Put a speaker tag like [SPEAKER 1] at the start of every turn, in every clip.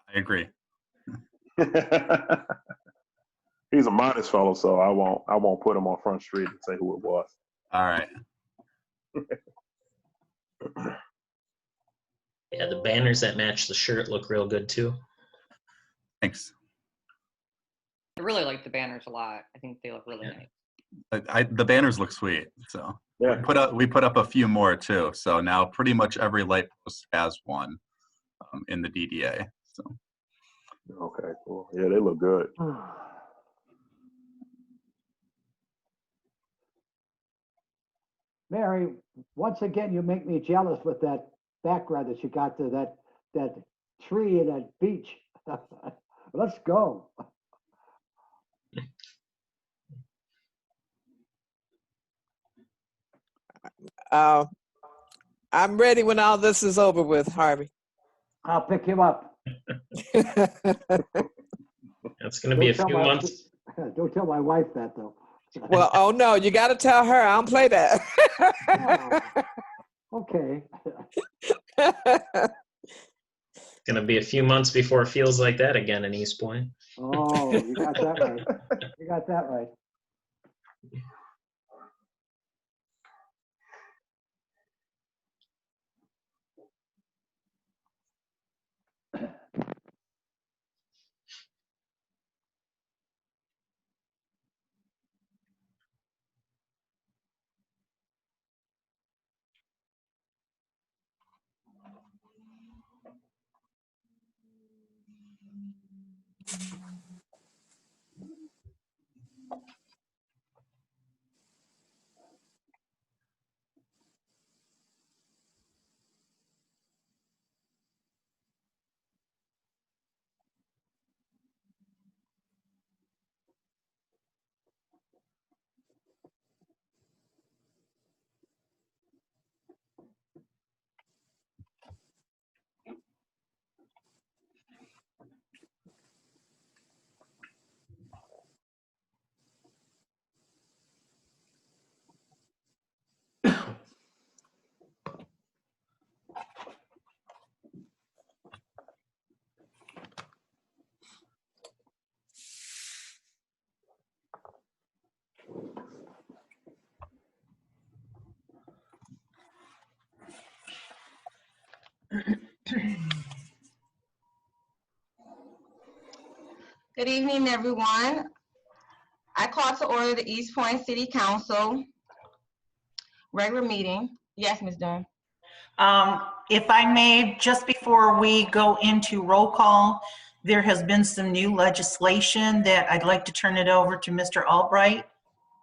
[SPEAKER 1] I agree.
[SPEAKER 2] He's a modest fellow, so I won't put him on Front Street and say who it was.
[SPEAKER 1] All right.
[SPEAKER 3] Yeah, the banners that match the shirt look real good too.
[SPEAKER 1] Thanks.
[SPEAKER 4] I really like the banners a lot. I think they look really nice.
[SPEAKER 1] The banners look sweet. So
[SPEAKER 2] Yeah.
[SPEAKER 1] we put up a few more too. So now pretty much every light post has one in the DDA. So.
[SPEAKER 2] Okay, cool. Yeah, they look good.
[SPEAKER 5] Mary, once again, you make me jealous with that background that you got to that tree and that beach. Let's go.
[SPEAKER 6] I'm ready when all this is over with, Harvey.
[SPEAKER 5] I'll pick him up.
[SPEAKER 3] It's going to be a few months.
[SPEAKER 5] Don't tell my wife that, though.
[SPEAKER 6] Well, oh no, you got to tell her. I don't play that.
[SPEAKER 5] Oh, okay.
[SPEAKER 3] It's going to be a few months before it feels like that again in Eastpointe.
[SPEAKER 5] Oh, you got that right. You got that right.
[SPEAKER 7] Good evening, everyone. I call to order the Eastpointe City Council regular meeting. Yes, Ms. Dunn.
[SPEAKER 8] If I may, just before we go into roll call, there has been some new legislation that I'd like to turn it over to Mr. Albright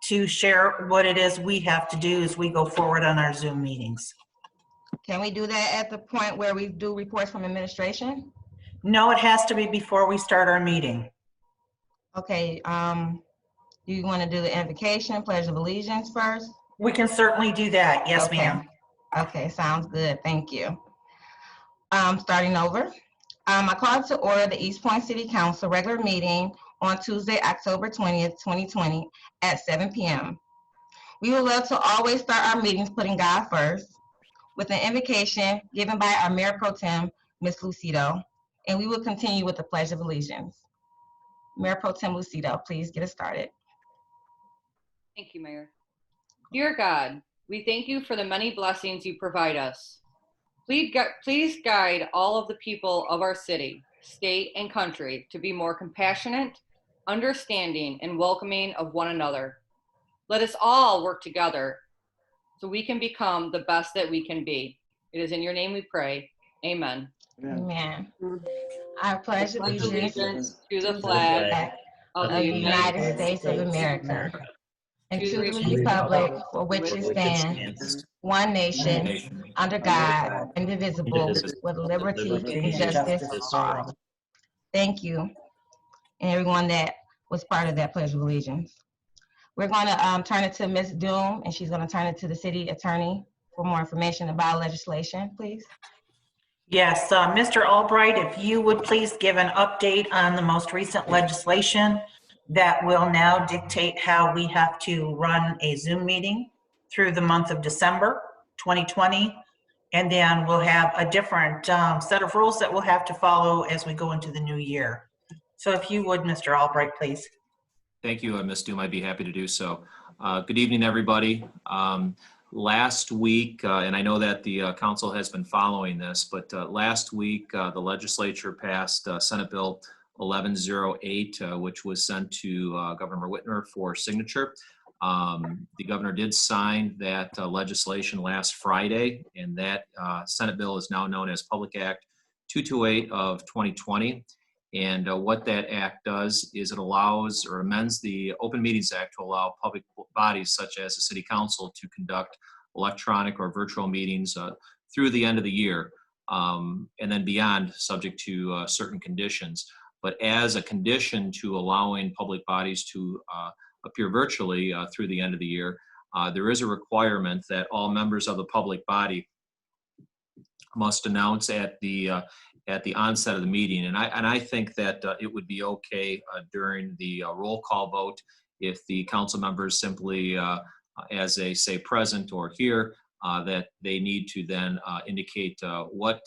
[SPEAKER 8] to share what it is we have to do as we go forward on our Zoom meetings.
[SPEAKER 7] Can we do that at the point where we do reports from administration?
[SPEAKER 8] No, it has to be before we start our meeting.
[SPEAKER 7] Okay, do you want to do the invocation, pledge of allegiance first?
[SPEAKER 8] We can certainly do that. Yes,
[SPEAKER 7] Okay.
[SPEAKER 8] ma'am.
[SPEAKER 7] Okay, sounds good. Thank you. Starting over. I call to order the Eastpointe City Council regular meeting on Tuesday, October 20th, 2020 at 7 p.m. We would love to always start our meetings putting God first with an invocation given by our Mayor Pro Tem, Ms. Lucido, and we will continue with the Pledge of Allegiance. Mayor Pro Tem Lucido, please get us started.
[SPEAKER 4] Thank you, Mayor. Dear God, we thank you for the many blessings you provide us. Please guide all of the people of our city, state, and country to be more compassionate, understanding, and welcoming of one another. Let us all work together so we can become the best that we can be. It is in your name we pray. Amen.
[SPEAKER 7] Amen. I pledge allegiance
[SPEAKER 4] to the flag of
[SPEAKER 7] of the United States of America and to the republic for which it stands, one nation, under God, indivisible, with liberty and justice for all. Thank you, and everyone that was part of that Pledge of Allegiance. We're going to turn it to Ms. Doom, and she's going to turn it to the city attorney for more information about legislation, please.
[SPEAKER 8] Yes, Mr. Albright, if you would please give an update on the most recent legislation that will now dictate how we have to run a Zoom meeting through the month of December 2020 And then we'll have a different set of rules that we'll have to follow as we go into the new year. So if you would, Mr. Albright, please.
[SPEAKER 9] Thank you, Ms. Doom. I'd be happy to do so. Good evening, everybody. Last week, and I know that the council has been following this, but last week the legislature passed Senate Bill 1108, which was sent to Governor Whitmer for signature. The governor did sign that legislation last Friday, and that Senate bill is now known as Public Act 228 of 2020. And what that act does is it allows or amends the Open Meetings Act to allow public bodies such as the City Council to conduct electronic or virtual meetings through the end of the year, and then beyond, subject to certain conditions. But as a condition to allowing public bodies to appear virtually through the end of the year, there is a requirement that all members of the public body must announce at the onset of the meeting. And I think that it would be okay during the roll call vote if the council members simply, as they say present or here, that they need to then indicate what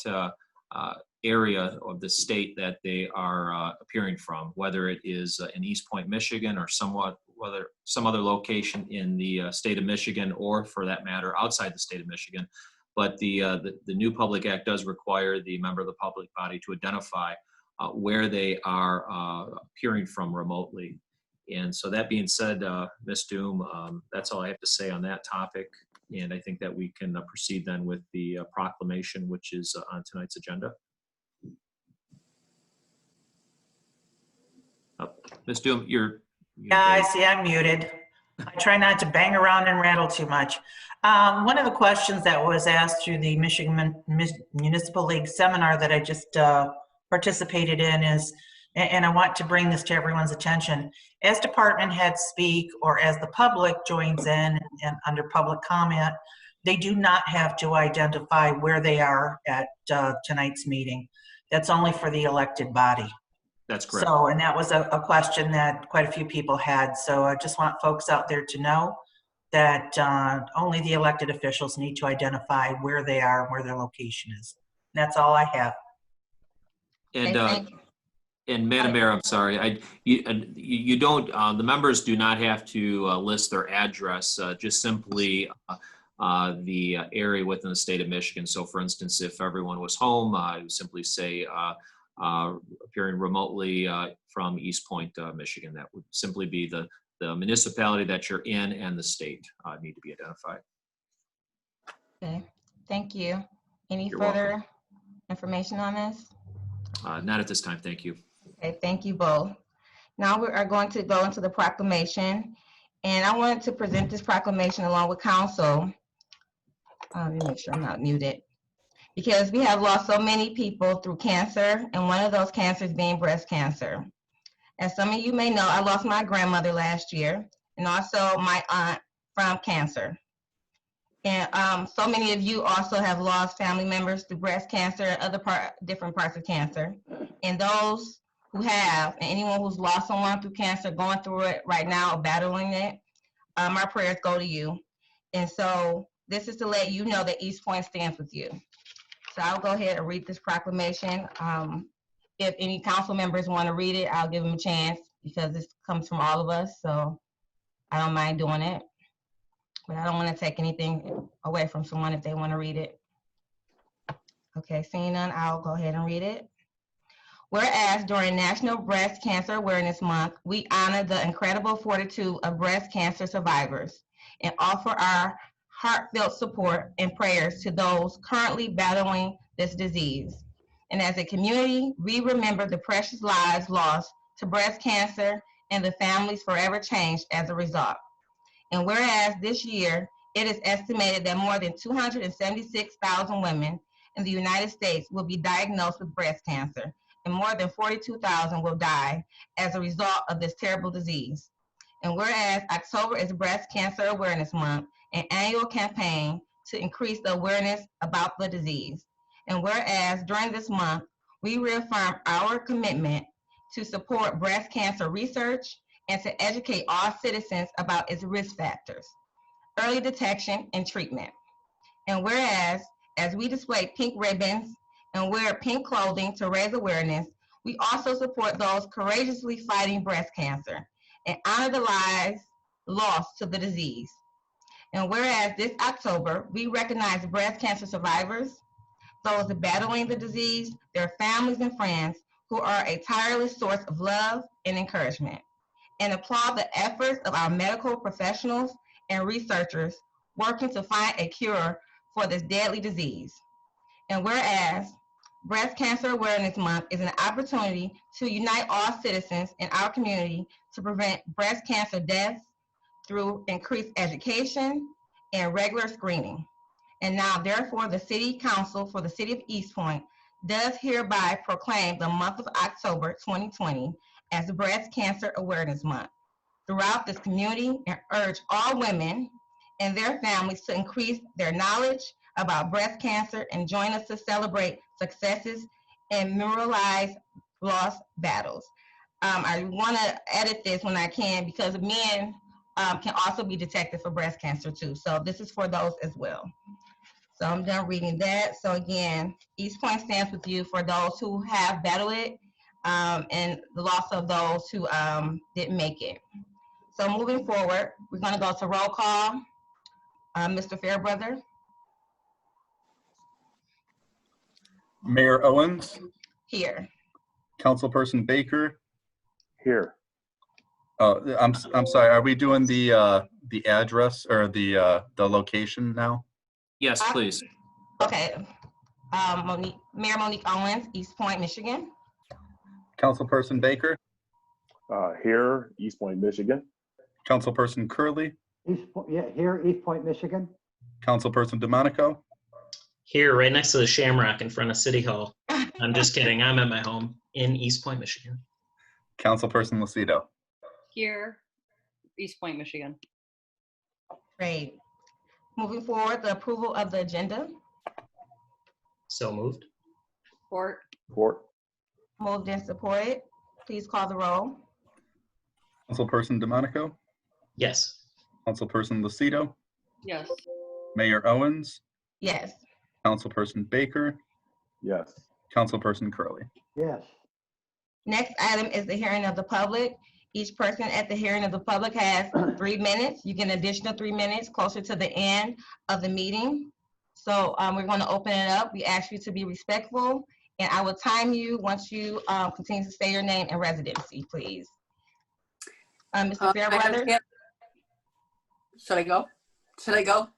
[SPEAKER 9] area of the state that they are appearing from, whether it is in Eastpointe, Michigan, or whether some other location in the state of Michigan, or for that matter, outside the state of Michigan. But the new Public Act does require the member of the public body to identify where they are appearing from remotely. And so that being said, Ms. Doom, that's all I have to say on that topic. And I think that we can proceed then with the proclamation, which is on tonight's agenda. Ms. Doom, you're
[SPEAKER 8] Yeah, I see, I'm muted. I try not to bang around and rattle too much. One of the questions that was asked through the Michigan Municipal League seminar that I just participated in is, and I want to bring this to everyone's attention, as department heads speak or as the public joins in and under public comment, they do not have to identify where they are at tonight's meeting. That's only for the elected body.
[SPEAKER 9] That's correct.
[SPEAKER 8] So, and that was a question that quite a few people had. So I just want folks out there to know that only the elected officials need to identify where they are, where their location is. That's all I have.
[SPEAKER 9] And
[SPEAKER 7] Okay, thank you.
[SPEAKER 9] and Madam Mayor, I'm sorry, you don't, the members do not have to list their address, just simply the area within the state of Michigan. So for instance, if everyone was home, I would simply say appearing remotely from Eastpointe, Michigan. That would simply be the municipality that you're in and the state need to be identified.
[SPEAKER 7] Okay, thank you. Any
[SPEAKER 9] You're
[SPEAKER 7] further information on this?
[SPEAKER 9] Not at this time, thank you.
[SPEAKER 7] Okay, thank you both. Now we are going to go into the proclamation, and I wanted to present this proclamation along with council. Let me make sure I'm not muted. Because we have lost so many people through cancer, and one of those cancers being breast cancer. As some of you may know, I lost my grandmother last year, and also my aunt from cancer. And so many of you also have lost family members through breast cancer and other different parts of cancer. And those who have, and anyone who's lost someone through cancer, going through it right now, or battling it, our prayers go to you. And so this is to let you know that Eastpointe stands with you. So I'll go ahead and read this proclamation. If any council members want to read it, I'll give them a chance because this comes from all of us. So I don't mind doing it, but I don't want to take anything away from someone if they want to read it. Okay, seeing none, I'll go ahead and read it. Whereas during National Breast Cancer Awareness Month, we honor the incredible fortitude of breast cancer survivors and offer our heartfelt support and prayers to those currently battling this disease. And as a community, we remember the precious lives lost to breast cancer and the families forever changed as a result. And whereas this year, it is estimated that more than 276,000 women in the United States will be diagnosed with breast cancer, and more than 42,000 will die as a result of this terrible disease. And whereas October is Breast Cancer Awareness Month, an annual campaign to increase the awareness about the disease. And whereas during this month, we reaffirm our commitment to support breast cancer research and to educate all citizens about its risk factors, early detection and treatment. And whereas, as we display pink ribbons and wear pink clothing to raise awareness, we also support those courageously fighting breast cancer and honor the lives lost to the disease. And whereas this October, we recognize breast cancer survivors, those battling the disease, their families and friends who are a tireless source of love and encouragement, and applaud the efforts of our medical professionals and researchers working to find a cure for this deadly disease. And whereas Breast Cancer Awareness Month is an opportunity to unite all citizens in our community to prevent breast cancer deaths through increased education and regular screening. And now, therefore, the City Council for the City of Eastpointe does hereby proclaim the month of October 2020 as Breast Cancer Awareness Month throughout this community, and urge all women and their families to increase their knowledge about breast cancer and join us to celebrate successes and memorialize lost battles. I want to edit this when I can, because men can also be detected for breast cancer too. So this is for those as well. So I'm done reading that. So again, Eastpointe stands with you for those who have battled it and the loss of those who didn't make it. So moving forward, we're going to go to roll call. Mr. Fairbrother?
[SPEAKER 1] Mayor Owens,
[SPEAKER 7] Here.
[SPEAKER 1] Councilperson Baker.
[SPEAKER 2] Here.
[SPEAKER 1] I'm sorry. Are we doing the address or the location now?
[SPEAKER 9] Yes, please.
[SPEAKER 7] Okay. Mayor Monique Owens, Eastpointe, Michigan.
[SPEAKER 1] Councilperson Baker,
[SPEAKER 2] Here, Eastpointe, Michigan.
[SPEAKER 1] Councilperson Curley,
[SPEAKER 5] Here, Eastpointe, Michigan.
[SPEAKER 1] Councilperson DeMonico,
[SPEAKER 3] Here, right next to the Shamrock in front of City Hall. I'm just kidding. I'm at my home in Eastpointe, Michigan.
[SPEAKER 1] Councilperson Lucido.
[SPEAKER 4] Here, Eastpointe, Michigan.
[SPEAKER 7] Great. Moving forward, the approval of the agenda.
[SPEAKER 3] So moved.
[SPEAKER 4] Support.
[SPEAKER 2] Support.
[SPEAKER 7] Moved and supported. Please call the roll.
[SPEAKER 1] Councilperson DeMonico,
[SPEAKER 3] Yes.
[SPEAKER 1] Councilperson Lucido,
[SPEAKER 4] Yes.
[SPEAKER 1] Mayor Owens,
[SPEAKER 7] Yes.
[SPEAKER 1] Councilperson Baker,
[SPEAKER 2] Yes.
[SPEAKER 1] Councilperson Curley.
[SPEAKER 5] Yes.
[SPEAKER 7] Next item is the hearing of the public. Each person at the hearing of the public has 3 minutes. You get an additional 3 minutes closer to the end of the meeting. So we're going to open it up. We ask you to be respectful, and I will time you once you continue to say your name and residency, please. Mr. Fairbrother?
[SPEAKER 10] Should I go? Should I go?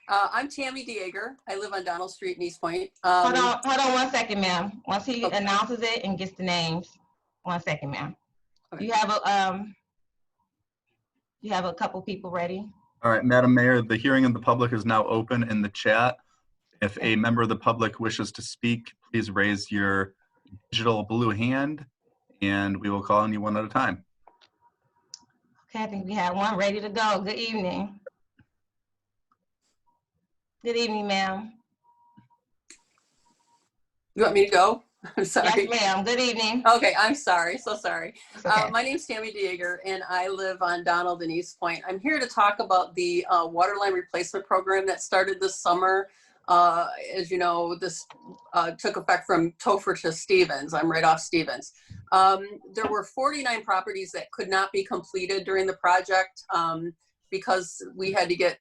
[SPEAKER 10] I'm Tammy Dieger. I live on Donald Street in Eastpointe.
[SPEAKER 7] Hold on 1 second, ma'am. Once he
[SPEAKER 10] Okay.
[SPEAKER 7] announces it and gets the names. 1 second, ma'am.
[SPEAKER 10] Okay.
[SPEAKER 7] You have a couple people ready?
[SPEAKER 1] All right, Madam Mayor, the hearing of the public is now open in the chat. If a member of the public wishes to speak, please raise your digital blue hand and we will call on you one at a time.
[SPEAKER 7] Okay, I think we have one ready to go. Good evening. Good evening, ma'am.
[SPEAKER 10] You want me to go? I'm sorry.
[SPEAKER 7] Yes, ma'am. Good evening.
[SPEAKER 10] Okay, I'm sorry. So sorry.
[SPEAKER 7] It's okay.
[SPEAKER 10] My name's Tammy Dieger, and I live on Donald and Eastpointe. I'm here to talk about the Waterline replacement program that started this summer. As you know, this took effect from Topher to Stevens. I'm right off Stevens. There were 49 properties that could not be completed during the project because we had to get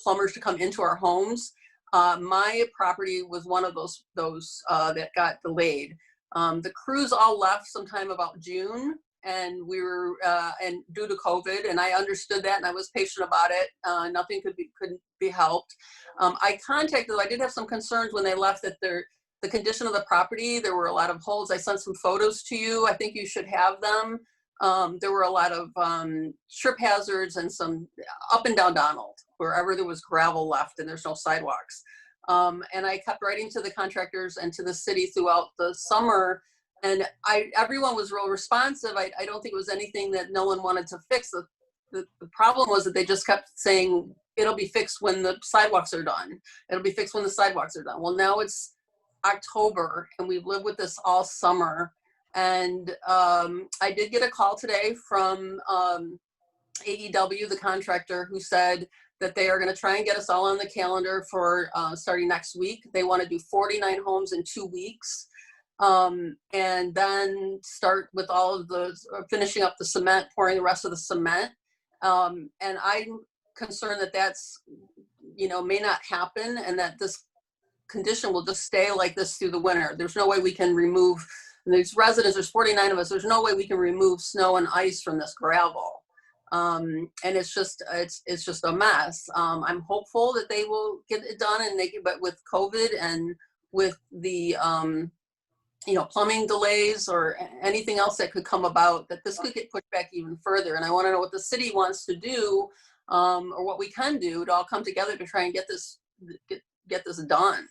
[SPEAKER 10] plumbers to come into our homes. My property was one of those that got delayed. The crews all left sometime about June, and we were and due to COVID, and I understood that, and I was patient about it. Nothing couldn't be helped. I did have some concerns when they left that the condition of the property, there were a lot of holes. I sent some photos to you. I think you should have them. There were a lot of trip hazards and some up and down Donald, wherever there was gravel left and there's no sidewalks. And I kept writing to the contractors and to the city throughout the summer, and everyone was real responsive. I don't think it was anything that no one wanted to fix. The problem was that they just kept saying, it'll be fixed when the sidewalks are done. It'll be fixed when the sidewalks are done. Well, now it's October, and we've lived with this all summer. And I did get a call today from AEW, the contractor, who said that they are going to try and get us all on the calendar for starting next week. They want to do 49 homes in 2 weeks. And then start with all of the finishing up the cement, pouring the rest of the cement. And I'm concerned that that's, may not happen, and that this condition will just stay like this through the winter. There's no way we can remove, these residents, there's 49 of us, there's no way we can remove snow and ice from this gravel. And it's just a mess. I'm hopeful that they will get it done, but with COVID and with the, plumbing delays or anything else that could come about, that this could get pushed back even further. And I want to know what the city wants to do, or what we can do to all come together to try and get this done.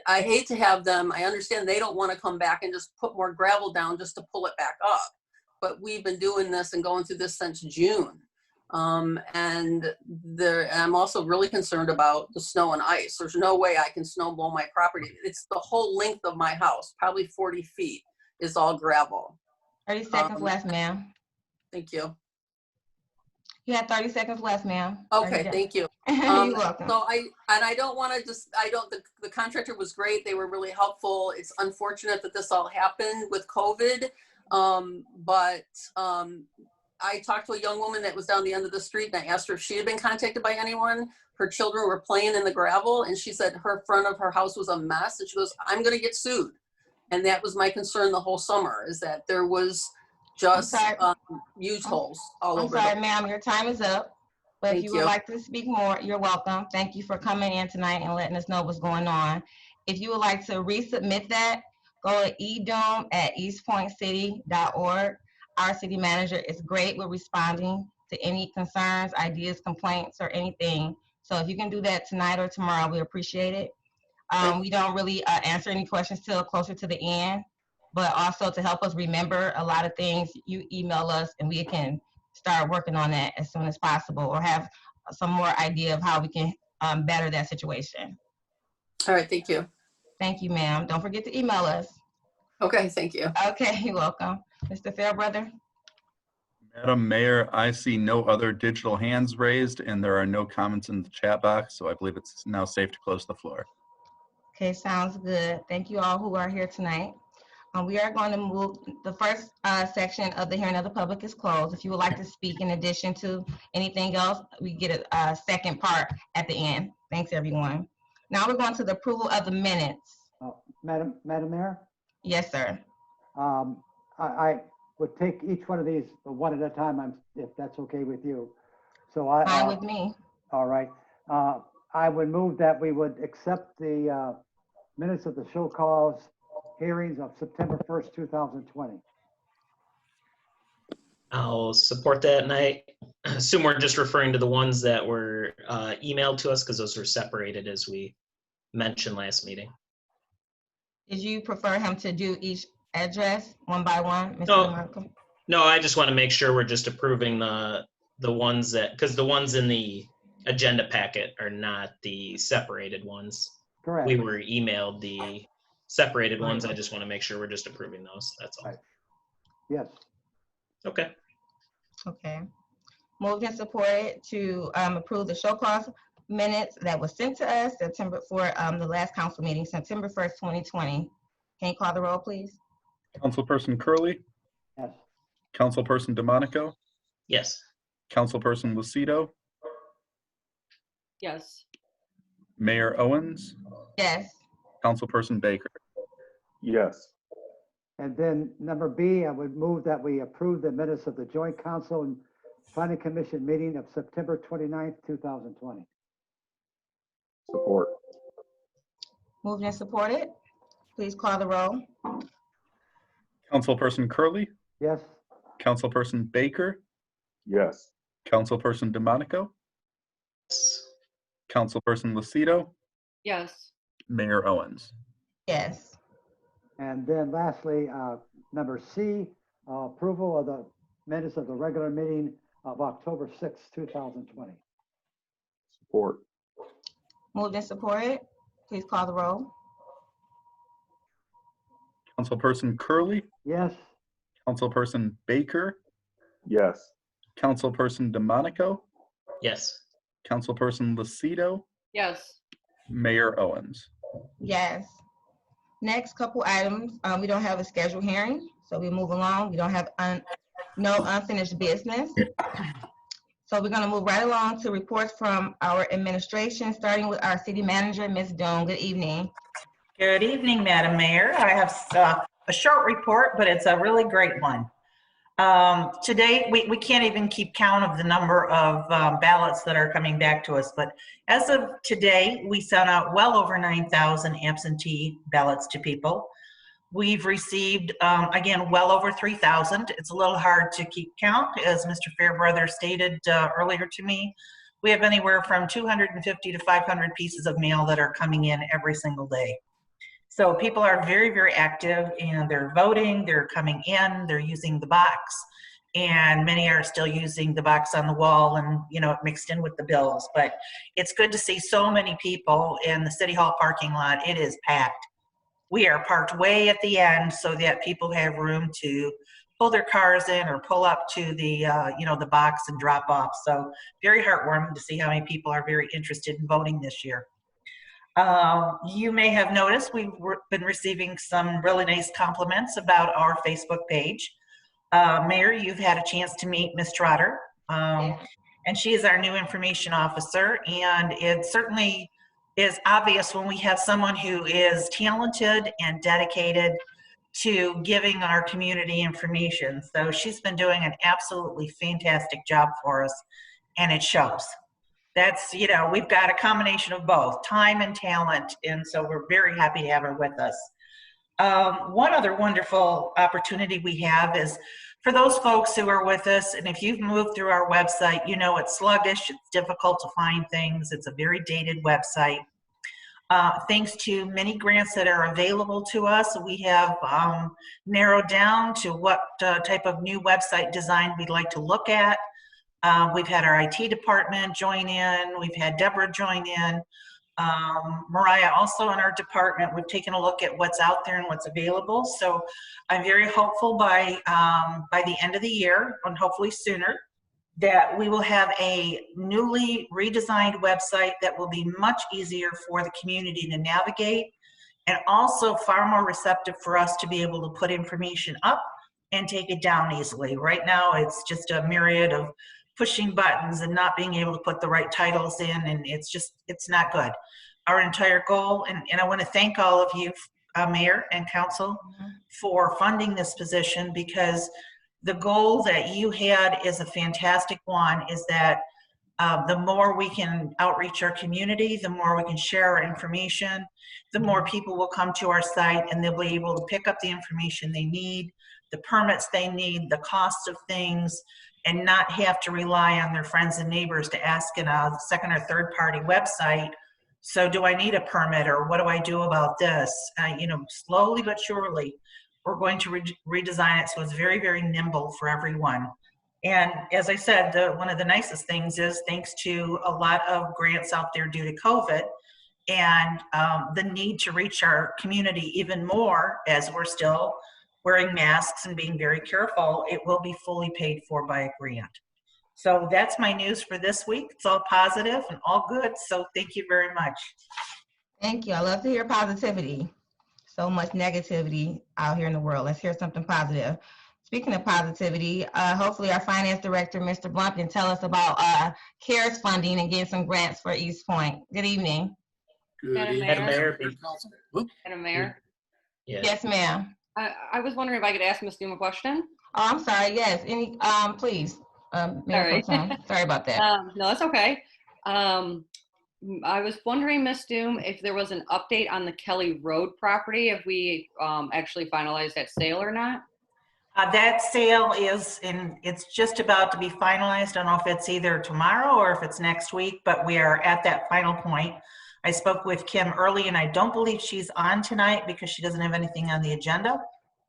[SPEAKER 10] I hate to have them, I understand they don't want to come back and just put more gravel down just to pull it back up. But we've been doing this and going through this since June. And I'm also really concerned about the snow and ice. There's no way I can snow blow my property. It's the whole length of my house, probably 40 feet is all gravel.
[SPEAKER 7] 30 seconds left, ma'am.
[SPEAKER 10] Thank you.
[SPEAKER 7] You have 30 seconds left, ma'am.
[SPEAKER 10] Okay, thank you.
[SPEAKER 7] You're welcome.
[SPEAKER 10] So I don't want to the contractor was great. They were really helpful. It's unfortunate that this all happened with COVID. But I talked to a young woman that was down the end of the street, and I asked her if she had been contacted by anyone. Her children were playing in the gravel, and she said her front of her house was a mess, and she goes, "I'm going to get sued." And that was my concern the whole summer, is that there was just huge holes all over.
[SPEAKER 7] I'm sorry, ma'am, your time is up. But if you would like to speak more, you're welcome. Thank you for coming in tonight and letting us know what's going on. If you would like to resubmit that, go to edome@eastpointcity.org. Our city manager is great with responding to any concerns, ideas, complaints, or anything. So if you can do that tonight or tomorrow, we appreciate it. We don't really answer any questions till closer to the end, but also to help us remember a lot of things, you email us and we can start working on that as soon as possible, or have some more idea of how we can better that situation.
[SPEAKER 10] All right, thank you.
[SPEAKER 7] Thank you, ma'am. Don't forget to email us.
[SPEAKER 10] Okay, thank you.
[SPEAKER 7] Okay, you're welcome. Mr. Fairbrother?
[SPEAKER 1] Madam Mayor, I see no other digital hands raised, and there are no comments in the chat box, so I believe it's now safe to close the floor.
[SPEAKER 7] Okay, sounds good. Thank you all who are here tonight. We are going to move, the first section of the hearing of the public is closed. If you would like to speak in addition to anything else, we get a second part at the end. Thanks, everyone. Now we're going to the approval of the minutes.
[SPEAKER 5] Madam Mayor?
[SPEAKER 7] Yes, sir.
[SPEAKER 5] I would take each one of these one at a time, if that's okay with you. So
[SPEAKER 7] Fine with me.
[SPEAKER 5] All right. I would move that we would accept the minutes of the show cause hearings of September 1st, 2020.
[SPEAKER 3] I'll support that, and I assume we're just referring to the ones that were emailed to us, because those were separated as we mentioned last meeting.
[SPEAKER 7] Did you prefer him to do each address one by one, Mr. Malcolm?
[SPEAKER 3] No, I just want to make sure we're just approving the ones that, because the ones in the agenda packet are not the separated ones.
[SPEAKER 5] Correct.
[SPEAKER 3] We were emailed the separated ones. I just want to make sure we're just approving those. That's all.
[SPEAKER 5] Right. Yes.
[SPEAKER 3] Okay.
[SPEAKER 7] Okay. Moved and supported to approve the show cause minutes that was sent to us for the last council meeting, September 1st, 2020. Can you call the roll, please?
[SPEAKER 1] Councilperson Curley?
[SPEAKER 5] Yes.
[SPEAKER 1] Councilperson DeMonico?
[SPEAKER 3] Yes.
[SPEAKER 1] Councilperson Lucido?
[SPEAKER 4] Yes.
[SPEAKER 1] Mayor Owens?
[SPEAKER 7] Yes.
[SPEAKER 1] Councilperson Baker?
[SPEAKER 2] Yes.
[SPEAKER 5] And then number B, I would move that we approve the minutes of the Joint Council and Planning Commission meeting of September 29th, 2020.
[SPEAKER 2] Support.
[SPEAKER 7] Moved and supported. Please call the roll.
[SPEAKER 1] Councilperson Curley?
[SPEAKER 5] Yes.
[SPEAKER 1] Councilperson Baker?
[SPEAKER 2] Yes.
[SPEAKER 1] Councilperson DeMonico? Councilperson Lucido?
[SPEAKER 4] Yes.
[SPEAKER 1] Mayor Owens?
[SPEAKER 7] Yes.
[SPEAKER 5] And then lastly, number C, approval of the minutes of the regular meeting of October 6th, 2020.
[SPEAKER 2] Support.
[SPEAKER 7] Moved and supported. Please call the roll.
[SPEAKER 1] Councilperson Curley?
[SPEAKER 5] Yes.
[SPEAKER 1] Councilperson Baker?
[SPEAKER 2] Yes.
[SPEAKER 1] Councilperson DeMonico,
[SPEAKER 3] Yes.
[SPEAKER 1] Councilperson Lucido,
[SPEAKER 4] Yes.
[SPEAKER 1] Mayor Owens.
[SPEAKER 7] Yes. Next couple items, we don't have a scheduled hearing, so we move along. We don't have no unfinished business. So we're gonna move right along to reports from our administration, starting with our city manager, Ms. Doan. Good evening.
[SPEAKER 8] Good evening, Madam Mayor. I have a short report, but it's a really great one. Today, we can't even keep count of the number of ballots that are coming back to us, but as of today, we sent out well over 9,000 absentee ballots to people. We've received, again, well over 3,000. It's a little hard to keep count, as Mr. Fairbrother stated earlier to me. We have anywhere from 250 to 500 pieces of mail that are coming in every single day. So people are very, very active, and they're voting, they're coming in, they're using the box, and many are still using the box on the wall and, you know, mixed in with the bills. But it's good to see so many people in the City Hall parking lot. It is packed. We are parked way at the end so that people have room to pull their cars in or pull up to the, you know, the box and drop off. So very heartwarming to see how many people are very interested in voting this year. You may have noticed we've been receiving some really nice compliments about our Facebook page. Mayor, you've had a chance to meet Ms. Trotter, and she is our new information officer, and it certainly is obvious when we have someone who is talented and dedicated to giving our community information. So she's been doing an absolutely fantastic job for us, and it shows. That's, you know, we've got a combination of both time and talent, and so we're very happy to have her with us. One other wonderful opportunity we have is for those folks who are with us, and if you've moved through our website, you know it's sluggish, it's difficult to find things, it's a very dated website. Thanks to many grants that are available to us, we have narrowed down to what type of new website design we'd like to look at. We've had our IT department join in, we've had Deborah join in, Mariah also in our department. We've taken a look at what's out there and what's available. So I'm very hopeful by the end of the year, and hopefully sooner, that we will have a newly redesigned website that will be much easier for the community to navigate, and also far more receptive for us to be able to put information up and take it down easily. Right now, it's just a myriad of pushing buttons and not being able to put the right titles in, and it's not good. Our entire goal, and I want to thank all of you, Mayor and Council, for funding this position, because the goal that you had is a fantastic one, is that the more we can outreach our community, the more we can share our information, the more people will come to our site and they'll be able to pick up the information they need, the permits they need, the cost of things, and not have to rely on their friends and neighbors to ask in a second or third party website, so do I need a permit, or what do I do about this? You know, slowly but surely, we're going to redesign it so it's very, very nimble for everyone. And as I said, one of the nicest things is, thanks to a lot of grants out there due to COVID and the need to reach our community even more as we're still wearing masks and being very careful, it will be fully paid for by a grant. So that's my news for this week. It's all positive and all good, so thank you very much.
[SPEAKER 7] Thank you. I love to hear positivity. So much negativity out here in the world. Let's hear something positive. Speaking of positivity, hopefully our finance director, Mr. Blunt, can tell us about CARES funding and getting some grants for Eastpointe. Good evening.
[SPEAKER 4] Madam
[SPEAKER 3] Madam
[SPEAKER 4] Mayor.
[SPEAKER 3] Mayor.
[SPEAKER 4] Madam Mayor.
[SPEAKER 7] Yes, ma'am.
[SPEAKER 4] I was wondering if I could ask Ms. Doom a question.
[SPEAKER 7] Oh, I'm sorry. Yes. Any? Please. Mayor Pro Tem. Sorry about that.
[SPEAKER 4] No, that's okay. I was wondering, Ms. Doom, if there was an update on the Kelly Road property, if we actually finalized that sale or not.
[SPEAKER 8] That sale is it's just about to be finalized. I don't know if it's either tomorrow or if it's next week, but we are at that final point. I spoke with Kim early, and I don't believe she's on tonight because she doesn't have anything on the agenda,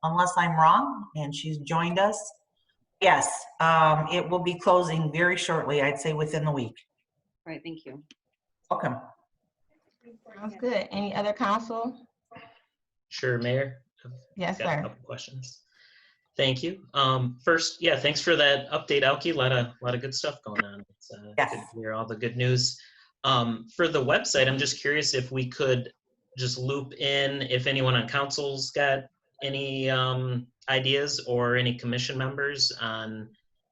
[SPEAKER 8] unless I'm wrong, and she's joined us. Yes, it will be closing very shortly, I'd say within the week.
[SPEAKER 4] All right, thank you.
[SPEAKER 8] Welcome.
[SPEAKER 7] Sounds good. Any other council?
[SPEAKER 3] Sure, Mayor.
[SPEAKER 7] Yes,
[SPEAKER 3] Got
[SPEAKER 7] sir.
[SPEAKER 3] a couple questions. Thank you. First, yeah, thanks for that update, Elke. A lot of good stuff going on. It's
[SPEAKER 8] Yes.
[SPEAKER 3] good to hear all the good news. For the website, I'm just curious if we could just loop in if anyone on council's got any ideas or any commission members on,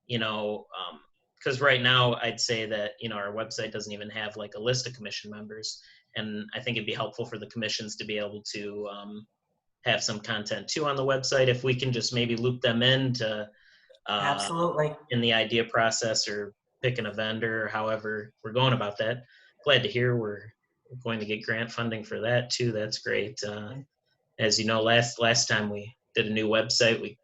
[SPEAKER 3] because right now I'd say that, our website doesn't even have like a list of commission members. And I think it'd be helpful for the commissions to be able to have some content too on the website. If we can just maybe loop them in to
[SPEAKER 8] Absolutely.
[SPEAKER 3] in the idea process or picking a vendor or however we're going about that. Glad to hear we're going to get grant funding for that too. That's great. As you know, last time we did a new website,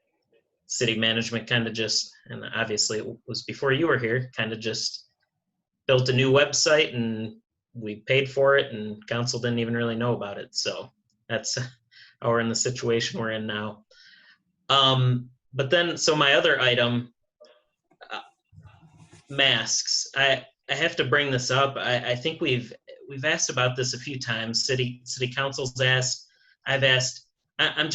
[SPEAKER 3] city management kind of just, and obviously it was before you were here, kind of just built a new website and we paid for it and council didn't even really know about it. So that's how we're in the situation we're in now. But then, so my other item, masks. I have to bring this up. I think we've asked about this a few times. City council's asked. I've asked. I'm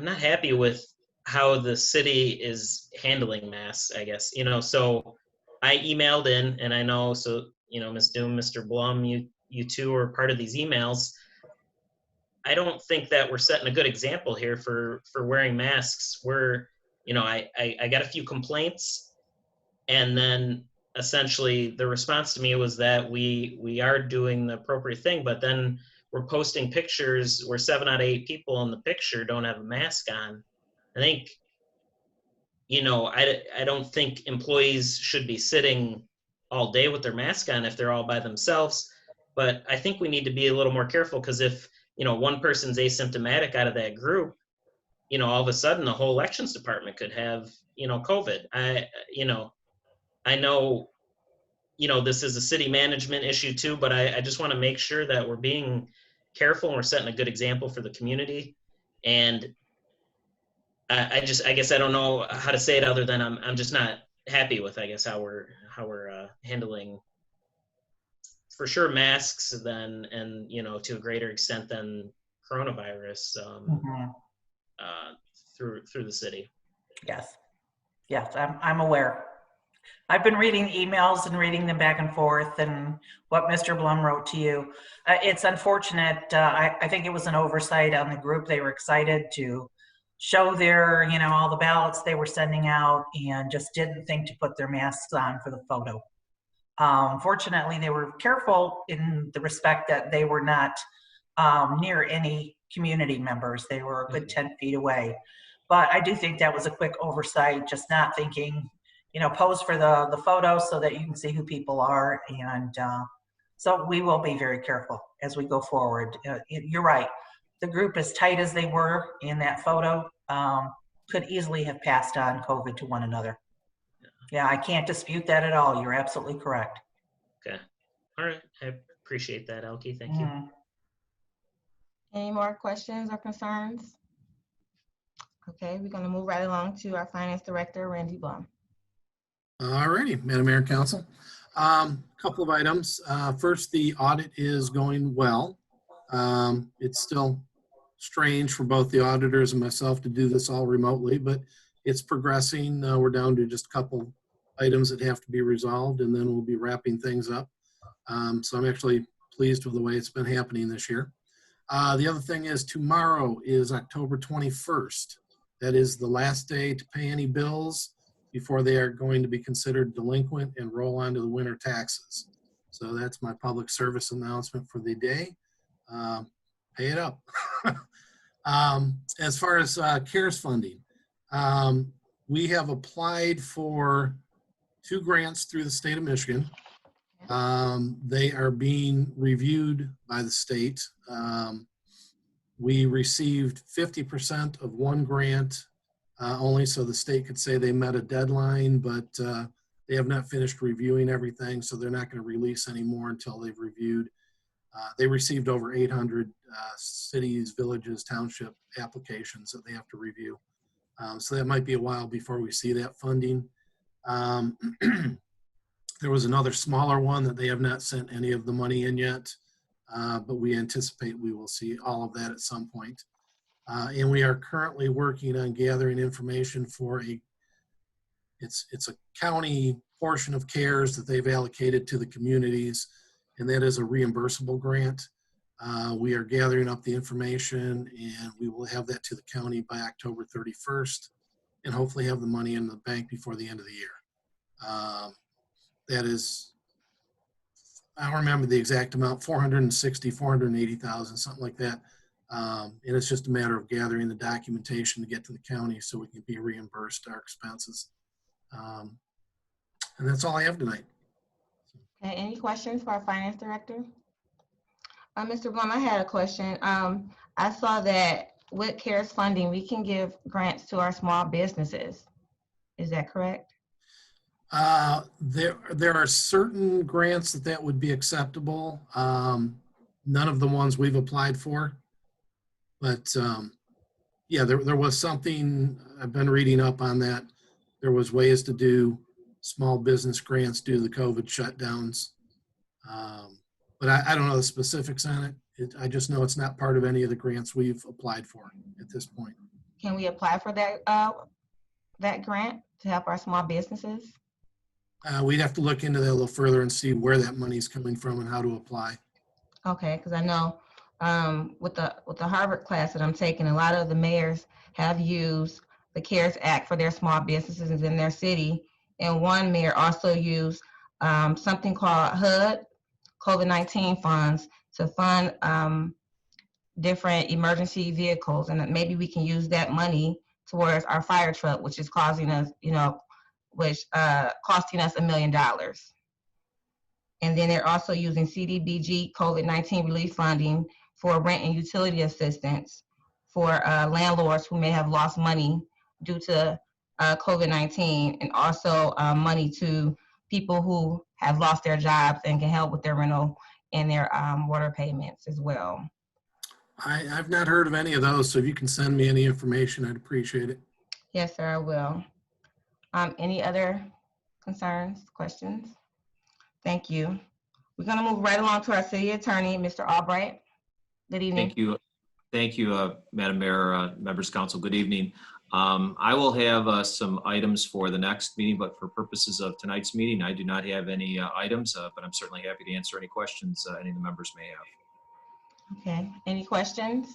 [SPEAKER 3] not happy with how the city is handling masks, I guess. So I emailed in, and I know, so, Ms. Doom, Mr. Blum, you two are part of these emails. I don't think that we're setting a good example here for wearing masks. I got a few complaints, and then essentially the response to me was that we are doing the appropriate thing, but then we're posting pictures where 7 out of 8 people in the picture don't have a mask on. I think, I don't think employees should be sitting all day with their mask on if they're all by themselves, but I think we need to be a little more careful, because if, one person's asymptomatic out of that group, all of a sudden the whole elections department could have, COVID. I know, this is a city management issue too, but I just want to make sure that we're being careful and we're setting a good example for the community. And I guess I don't know how to say it other than I'm just not happy with, I guess, how we're handling, for sure, masks then, and, to a greater extent than coronavirus through the city.
[SPEAKER 8] Yes. I'm aware. I've been reading emails and reading them back and forth, and what Mr. Blum wrote to you. It's unfortunate. I think it was an oversight on the group. They were excited to show their, all the ballots they were sending out, and just didn't think to put their masks on for the photo. Fortunately, they were careful in the respect that they were not near any community members. They were a good 10 feet away. But I do think that was a quick oversight, just not thinking, pose for the photo so that you can see who people are. And so we will be very careful as we go forward. You're right. The group, as tight as they were in that photo, could easily have passed on COVID to one another. Yeah, I can't dispute that at all. You're absolutely correct.
[SPEAKER 3] Okay. All right. I appreciate that, Elke. Thank you.
[SPEAKER 7] Any more questions or concerns? Okay, we're going to move right along to our Finance Director, Randy Blum.
[SPEAKER 11] All righty, Madam Mayor and Council. Couple of items. First, the audit is going well. It's still strange for both the auditors and myself to do this all remotely, but it's progressing. We're down to just a couple items that have to be resolved, and then we'll be wrapping things up. So I'm actually pleased with the way it's been happening this year. The other thing is, tomorrow is October 21st. That is the last day to pay any bills before they are going to be considered delinquent and roll on to the winter taxes. So that's my public service announcement for the day. Pay it up. As far as CARES funding, we have applied for 2 grants through the state of Michigan. They are being reviewed by the state. We received 50% of 1 grant only so the state could say they met a deadline, but they have not finished reviewing everything, so they're not going to release any more until they've reviewed. They received over 800 cities, villages, township applications that they have to review. So that might be a while before we see that funding. There was another smaller one that they have not sent any of the money in yet, but we anticipate we will see all of that at some point. And we are currently working on gathering information for it's a county portion of CARES that they've allocated to the communities, and that is a reimbursable grant. We are gathering up the information, and we will have that to the county by October 31st, and hopefully have the money in the bank before the end of the year. That is, I don't remember the exact amount, 460, 480,000, something like that. And it's just a matter of gathering the documentation to get to the county so we can be reimbursed our expenses. And that's all I have tonight.
[SPEAKER 7] Okay, any questions for our finance director? Mr. Blum, I had a question. I saw that with CARES funding, we can give grants to our small businesses. Is that correct?
[SPEAKER 11] There are certain grants that would be acceptable. None of the ones we've applied for. But yeah, there was something, I've been reading up on that. There was ways to do small business grants due to the COVID shutdowns. But I don't know the specifics on it. I just know it's not part of any of the grants we've applied for at this point.
[SPEAKER 7] Can we apply for that grant to help our small businesses?
[SPEAKER 11] We'd have to look into that a little further and see where that money is coming from and how to apply.
[SPEAKER 7] Okay, because I know with the Harvard class that I'm taking, a lot of the mayors have used the CARES Act for their small businesses in their city. And one mayor also used something called HUD, COVID-19 funds, to fund different emergency vehicles. And maybe we can use that money towards our fire truck, which is causing us, costing us $1 million. And then they're also using CDBG COVID-19 relief funding for rent and utility assistance for landlords who may have lost money due to COVID-19, and also money to people who have lost their jobs and can help with their rental and their water payments as well.
[SPEAKER 11] I've not heard of any of those, so if you can send me any information, I'd appreciate it.
[SPEAKER 7] Yes, sir, I will. Any other concerns, questions? Thank you. We're going to move right along to our city attorney, Mr. Albright. Good evening.
[SPEAKER 9] Thank you. Thank you, Madam Mayor, members of council. Good evening. I will have some items for the next meeting, but for purposes of tonight's meeting, I do not have any items, but I'm certainly happy to answer any questions any of the members may have.
[SPEAKER 7] Okay, any questions?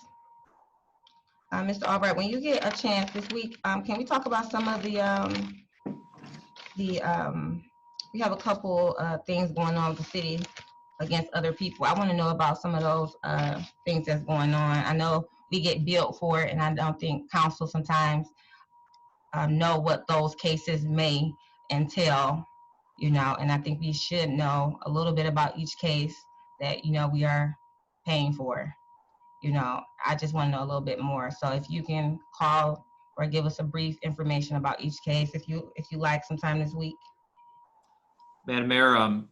[SPEAKER 7] Mr. Albright, when you get a chance this week, can we talk about some of we have a couple things going on with the city against other people. I want to know about some of those things that's going on. I know we get billed for it, and I don't think council sometimes know what those cases may entail, and I think we should know a little bit about each case that, we are paying for. I just want to know a little bit more. So if you can call or give us a brief information about each case, if you like, sometime this week.
[SPEAKER 9] Madam Mayor,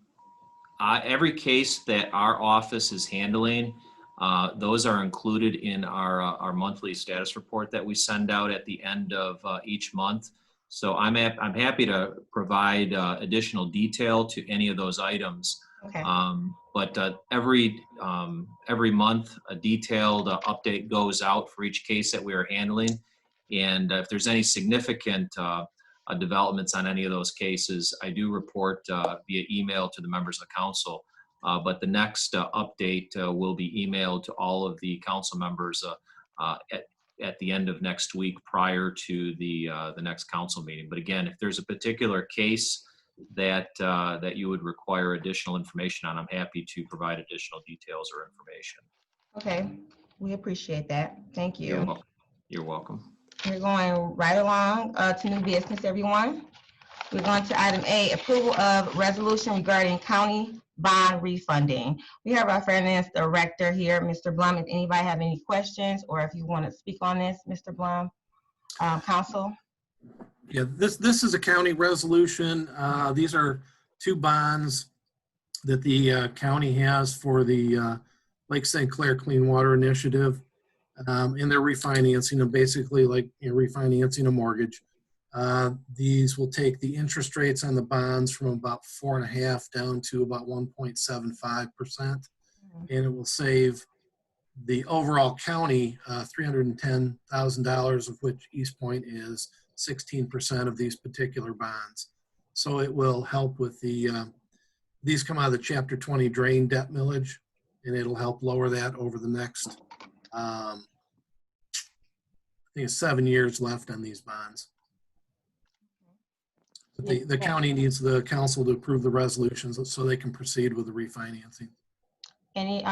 [SPEAKER 9] every case that our office is handling, those are included in our monthly status report that we send out at the end of each month. So I'm happy to provide additional detail to any of those items.
[SPEAKER 7] Okay.
[SPEAKER 9] But every month, a detailed update goes out for each case that we are handling. And if there's any significant developments on any of those cases, I do report via email to the members of the council. But the next update will be emailed to all of the council members at the end of next week prior to the next council meeting. But again, if there's a particular case that you would require additional information on, I'm happy to provide additional details or information.
[SPEAKER 7] Okay, we appreciate that. Thank you.
[SPEAKER 9] You're welcome. You're welcome.
[SPEAKER 7] We're going right along to new business, everyone. We're going to item A, approval of resolution regarding county bond refunding. We have our finance director here, Mr. Blum. If anybody have any questions, or if you want to speak on this, Mr. Blum, council.
[SPEAKER 11] Yeah, this is a county resolution. These are two bonds that the county has for the Lake St. Clair Clean Water Initiative. And they're refinancing them, basically like refinancing a mortgage. These will take the interest rates on the bonds from about 4.5% down to about 1.75%. And it will save the overall county, $310,000, of which Eastpointe is 16% of these particular bonds. So it will help with the, these come out of the Chapter 20 drain debt millage, and it'll help lower that over the next, I think it's 7 years left on these bonds. But the county needs the council to approve the resolutions so they can proceed with the refinancing.
[SPEAKER 7] Any,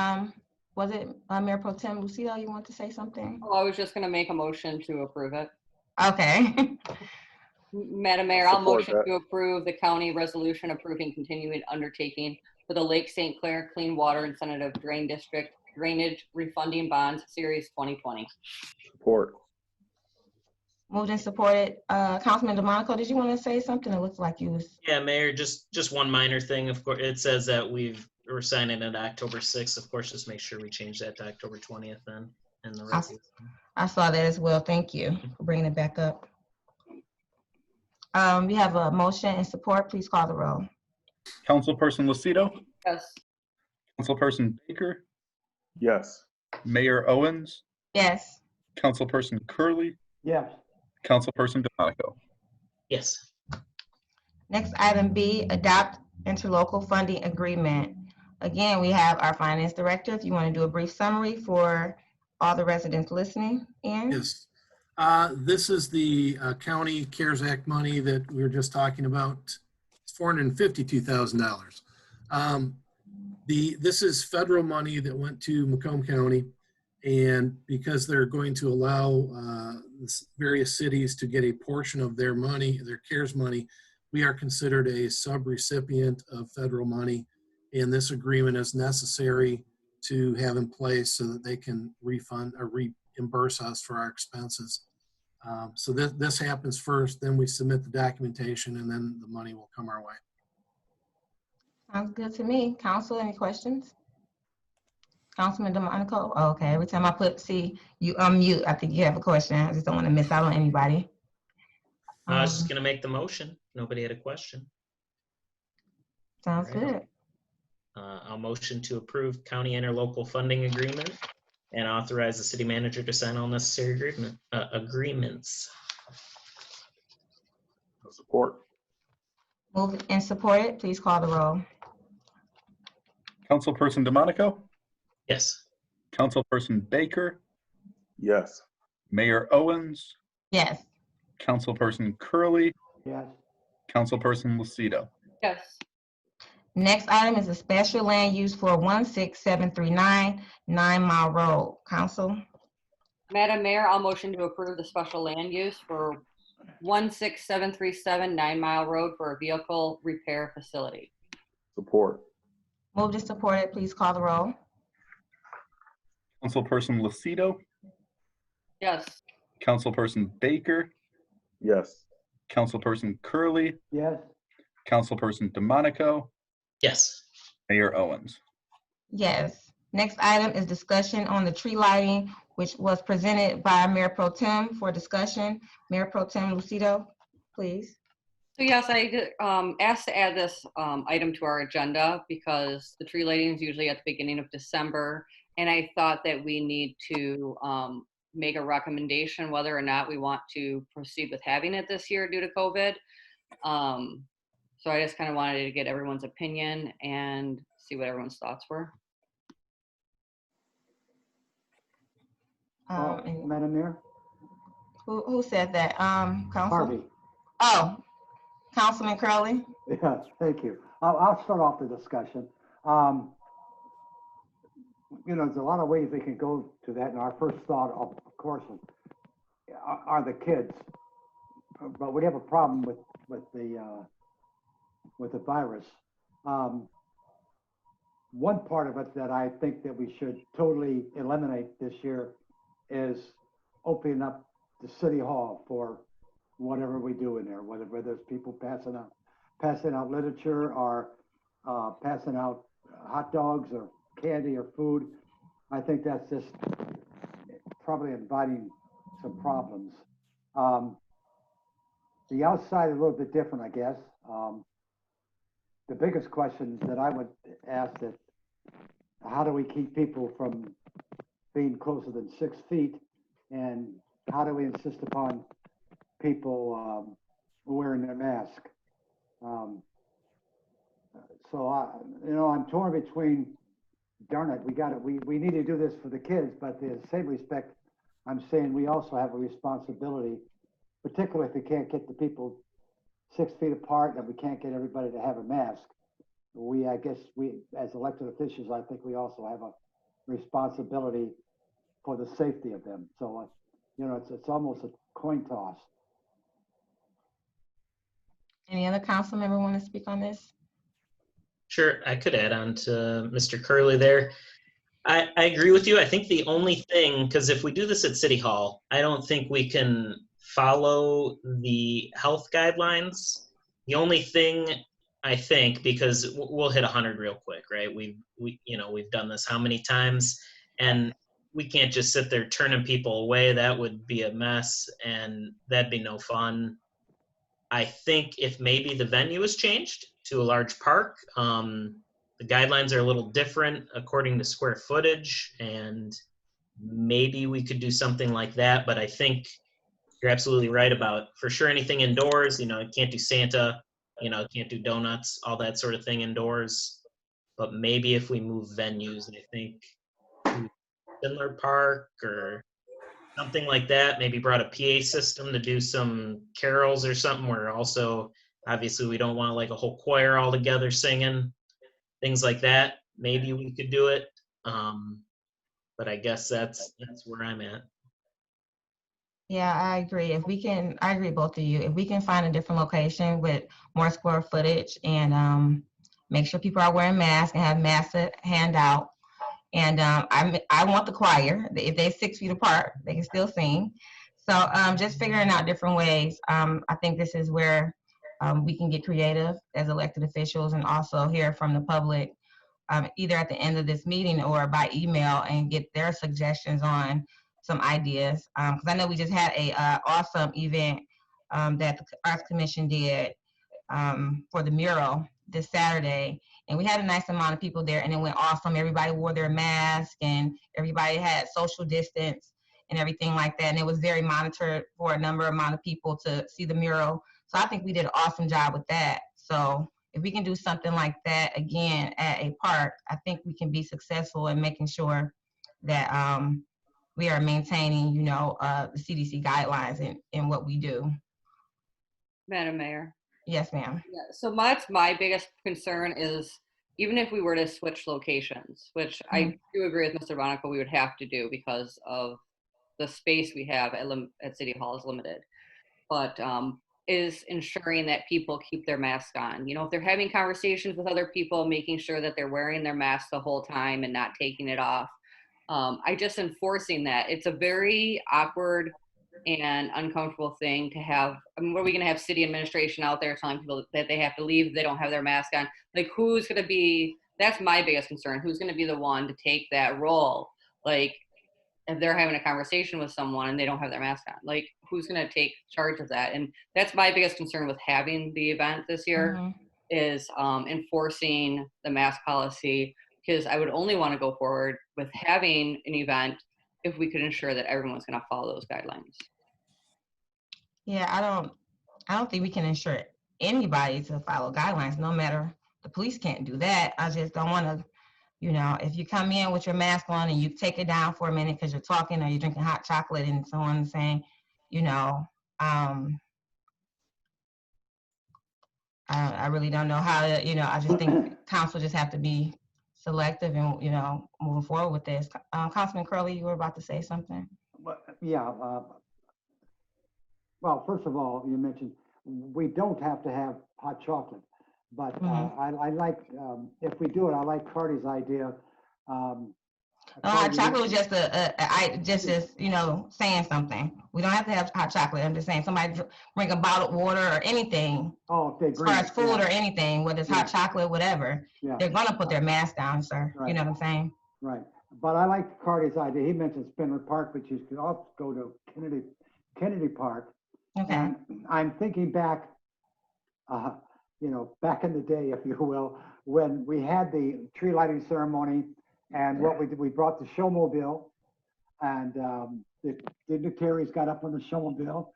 [SPEAKER 7] was it Mayor Pro Tem Lucio, you want to say something?
[SPEAKER 4] Oh, I was just gonna make a motion to approve it.
[SPEAKER 7] Okay.
[SPEAKER 4] Madam Mayor, I'll
[SPEAKER 2] Support
[SPEAKER 4] motion
[SPEAKER 2] that.
[SPEAKER 4] to approve the county resolution approving continuing undertaking for the Lake St. Clair Clean Water Incentive Drain District Drainage Refunding Bonds Series 2020.
[SPEAKER 2] Support.
[SPEAKER 7] Moved and supported. Councilman DeMonico, did you want to say something? It looks like you was.
[SPEAKER 3] Yeah, Mayor, just one minor thing. Of course, it says that we're signing it October 6th. Of course, just make sure we change that to October 20th then in the resolution.
[SPEAKER 7] I saw that as well. Thank you for bringing it back up. We have a motion and support. Please call the roll.
[SPEAKER 1] Councilperson Lucido,
[SPEAKER 4] Yes.
[SPEAKER 1] Councilperson Baker,
[SPEAKER 2] Yes.
[SPEAKER 1] Mayor Owens,
[SPEAKER 7] Yes.
[SPEAKER 1] Councilperson Curley,
[SPEAKER 5] Yes.
[SPEAKER 1] Councilperson DeMonico.
[SPEAKER 3] Yes.
[SPEAKER 7] Next item B, adopt interlocal funding agreement. Again, we have our finance director. If you want to do a brief summary for all the residents listening in.
[SPEAKER 11] Yes. This is the county CARES Act money that we were just talking about. It's $452,000. This is federal money that went to Macomb County, and because they're going to allow various cities to get a portion of their money, their CARES money, we are considered a sub-recipient of federal money, and this agreement is necessary to have in place so that they can refund or reimburse us for our expenses. So this happens first, then we submit the documentation, and then the money will come our way.
[SPEAKER 7] Sounds good to me. Council, any questions? Councilman DeMonico? Oh, okay, every time I see you unmute, I think you have a question. I just don't want to miss out on anybody.
[SPEAKER 3] I was just going to make the motion. Nobody had a question.
[SPEAKER 7] Sounds
[SPEAKER 3] All right.
[SPEAKER 7] good.
[SPEAKER 3] I'll motion to approve county interlocal funding agreement and authorize the city manager to sign all necessary agreements.
[SPEAKER 2] Support.
[SPEAKER 7] Move and support it. Please call the roll.
[SPEAKER 1] Councilperson DeMonico,
[SPEAKER 3] Yes.
[SPEAKER 1] Councilperson Baker,
[SPEAKER 2] Yes.
[SPEAKER 1] Mayor Owens,
[SPEAKER 7] Yes.
[SPEAKER 1] Councilperson Curley,
[SPEAKER 5] Yes.
[SPEAKER 1] Councilperson Lucido.
[SPEAKER 4] Yes.
[SPEAKER 7] Next item is a special land use for 16739 9 Mile Road. Council?
[SPEAKER 4] Madam Mayor, I'll motion to approve the special land use for 16737 9 Mile Road for a vehicle repair facility.
[SPEAKER 2] Support.
[SPEAKER 7] Moved and supported. Please call the roll.
[SPEAKER 1] Councilperson Lucido,
[SPEAKER 4] Yes.
[SPEAKER 1] Councilperson Baker,
[SPEAKER 2] Yes.
[SPEAKER 1] Councilperson Curley,
[SPEAKER 5] Yes.
[SPEAKER 1] Councilperson DeMonico,
[SPEAKER 3] Yes.
[SPEAKER 1] Mayor Owens.
[SPEAKER 7] Yes. Next item is discussion on the tree lighting, which was presented by Mayor Pro Tem for discussion. Mayor Pro Tem Lucido, please.
[SPEAKER 4] So yes, I did, asked to add this item to our agenda because the tree lighting is usually at the beginning of December. And I thought that we need to make a recommendation whether or not we want to proceed with having it this year due to COVID. So I just kind of wanted to get everyone's opinion and see what everyone's thoughts were.
[SPEAKER 5] Madam Mayor?
[SPEAKER 7] Who said that? Council?
[SPEAKER 5] Harvey.
[SPEAKER 7] Oh, Councilman Curley?
[SPEAKER 5] Yeah, thank you. I'll start off the discussion. You know, there's a lot of ways we can go to that, and our first thought, of course, are the kids. But we have a problem with the virus. One part of it that I think that we should totally eliminate this year is opening up the city hall for whatever we do in there, whether there's people passing out literature or passing out hot dogs or candy or food. I think that's just probably inviting some problems. The outside is a little bit different, I guess. The biggest question that I would ask is, how do we keep people from being closer than 6 feet, and how do we insist upon people wearing their mask? So I'm torn between, darn it, we need to do this for the kids, but in the same respect, I'm saying we also have a responsibility, particularly if we can't get the people 6 feet apart and we can't get everybody to have a mask. I guess we, as elected officials, I think we also have a responsibility for the safety of them. So, it's almost a coin toss.
[SPEAKER 7] Any other council member want to speak on this?
[SPEAKER 3] Sure, I could add on to Mr. Curley there. I agree with you. I think the only thing, because if we do this at City Hall, I don't think we can follow the health guidelines. The only thing I think, because we'll hit 100 real quick, right? We've done this how many times, and we can't just sit there turning people away. That would be a mess, and that'd be no fun. I think if maybe the venue is changed to a large park, the guidelines are a little different according to square footage, and maybe we could do something like that. But I think you're absolutely right about, for sure, anything indoors. You can't do Santa, can't do donuts, all that sort of thing indoors. But maybe if we move venues, I think Schindler Park or something like that, maybe brought a PA system to do some carols or something, where also, obviously, we don't want like a whole choir all together singing, things like that. Maybe we could do it. But I guess that's where I'm at.
[SPEAKER 7] Yeah, I agree. I agree, both of you. If we can find a different location with more square footage and make sure people are wearing masks and have masks to hand out. And I want the choir. If they're 6 feet apart, they can still sing. So just figuring out different ways. I think this is where we can get creative as elected officials and also hear from the public, either at the end of this meeting or by email, and get their suggestions on some ideas. Because I know we just had a awesome event that the Arts Commission did for the Mural this Saturday. And we had a nice amount of people there, and it went awesome. Everybody wore their mask, and everybody had social distance and everything like that. And it was very monitored for a amount of people to see the mural. So I think we did an awesome job with that. So if we can do something like that again at a park, I think we can be successful in making sure that we are maintaining, the CDC guidelines in what we do.
[SPEAKER 4] Madam Mayor.
[SPEAKER 7] Yes, ma'am.
[SPEAKER 4] Yeah, so that's my biggest concern is, even if we were to switch locations, which I do agree with Mr. Monaco, we would have to do because of the space we have at City Hall is limited. But is ensuring that people keep their mask on. If they're having conversations with other people, making sure that they're wearing their mask the whole time and not taking it off. I just enforcing that. It's a very awkward and uncomfortable thing to have. What are we going to have city administration out there telling people that they have to leave if they don't have their mask on? Like, who's going to be, that's my biggest concern. Who's going to be the one to take that role? Like, if they're having a conversation with someone and they don't have their mask on, like, who's going to take charge of that? And that's my biggest concern with having the event this year is enforcing the mask policy, because I would only want to go forward with having an event if we could ensure that everyone's going to follow those guidelines.
[SPEAKER 7] Yeah, I don't think we can ensure anybody to follow guidelines, no matter, the police can't do that. I just don't want to, if you come in with your mask on and you take it down for a minute because you're talking or you're drinking hot chocolate and someone's saying, I really don't know how to, I just think council just have to be selective and, moving forward with this. Councilman Curley, you were about to say something.
[SPEAKER 5] Yeah. Well, first of all, you mentioned we don't have to have hot chocolate, but I like, if we do it, I like Cardi's idea.
[SPEAKER 7] Hot chocolate was just saying something. We don't have to have hot chocolate. I'm just saying, somebody bring a bottled water or anything.
[SPEAKER 5] Oh, okay,
[SPEAKER 7] as far as food or anything, whether it's hot chocolate, whatever. They're gonna put their mask down, sir. Right. You know what I'm saying? Right.
[SPEAKER 5] But I like Cardi's idea. He mentioned Spindler Park, but you could also go to Kennedy Park. Okay. And I'm thinking back, back in the day, if you will, when we had the tree lighting ceremony, and what we did, we brought the showmobile, And the dignitaries got up on the showmobile,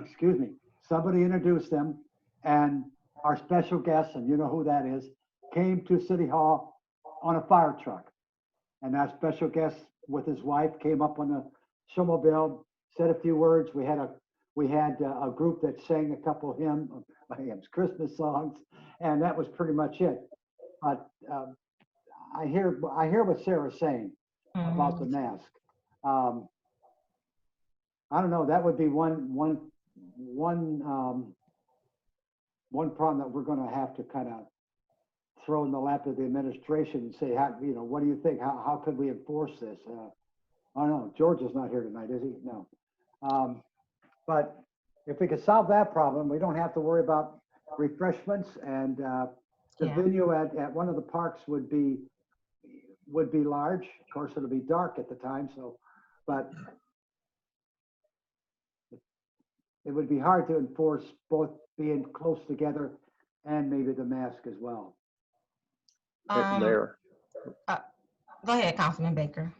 [SPEAKER 5] excuse me, somebody introduced them, and our special guest, and you know who that is, came to City Hall on a fire truck. And that special guest with his wife came up on the showmobile, said a few words. We had a group that sang a couple of hymns, Christmas songs, and that was pretty much it. But I hear what Sarah's saying about the mask. I don't know. That would be one problem that we're going to have to kind of throw in the lap of the administration and say, how, you know, what do you think? How could we enforce this? I don't know. George is not here tonight, is he? No. But if we could solve that problem, we don't have to worry about refreshments, and the venue at one of the parks would be large. Of course, it'll be dark at the time, so, but it would be hard to enforce both being close together and maybe the mask as well.
[SPEAKER 2] Mayor.
[SPEAKER 7] Go ahead, Councilman Baker.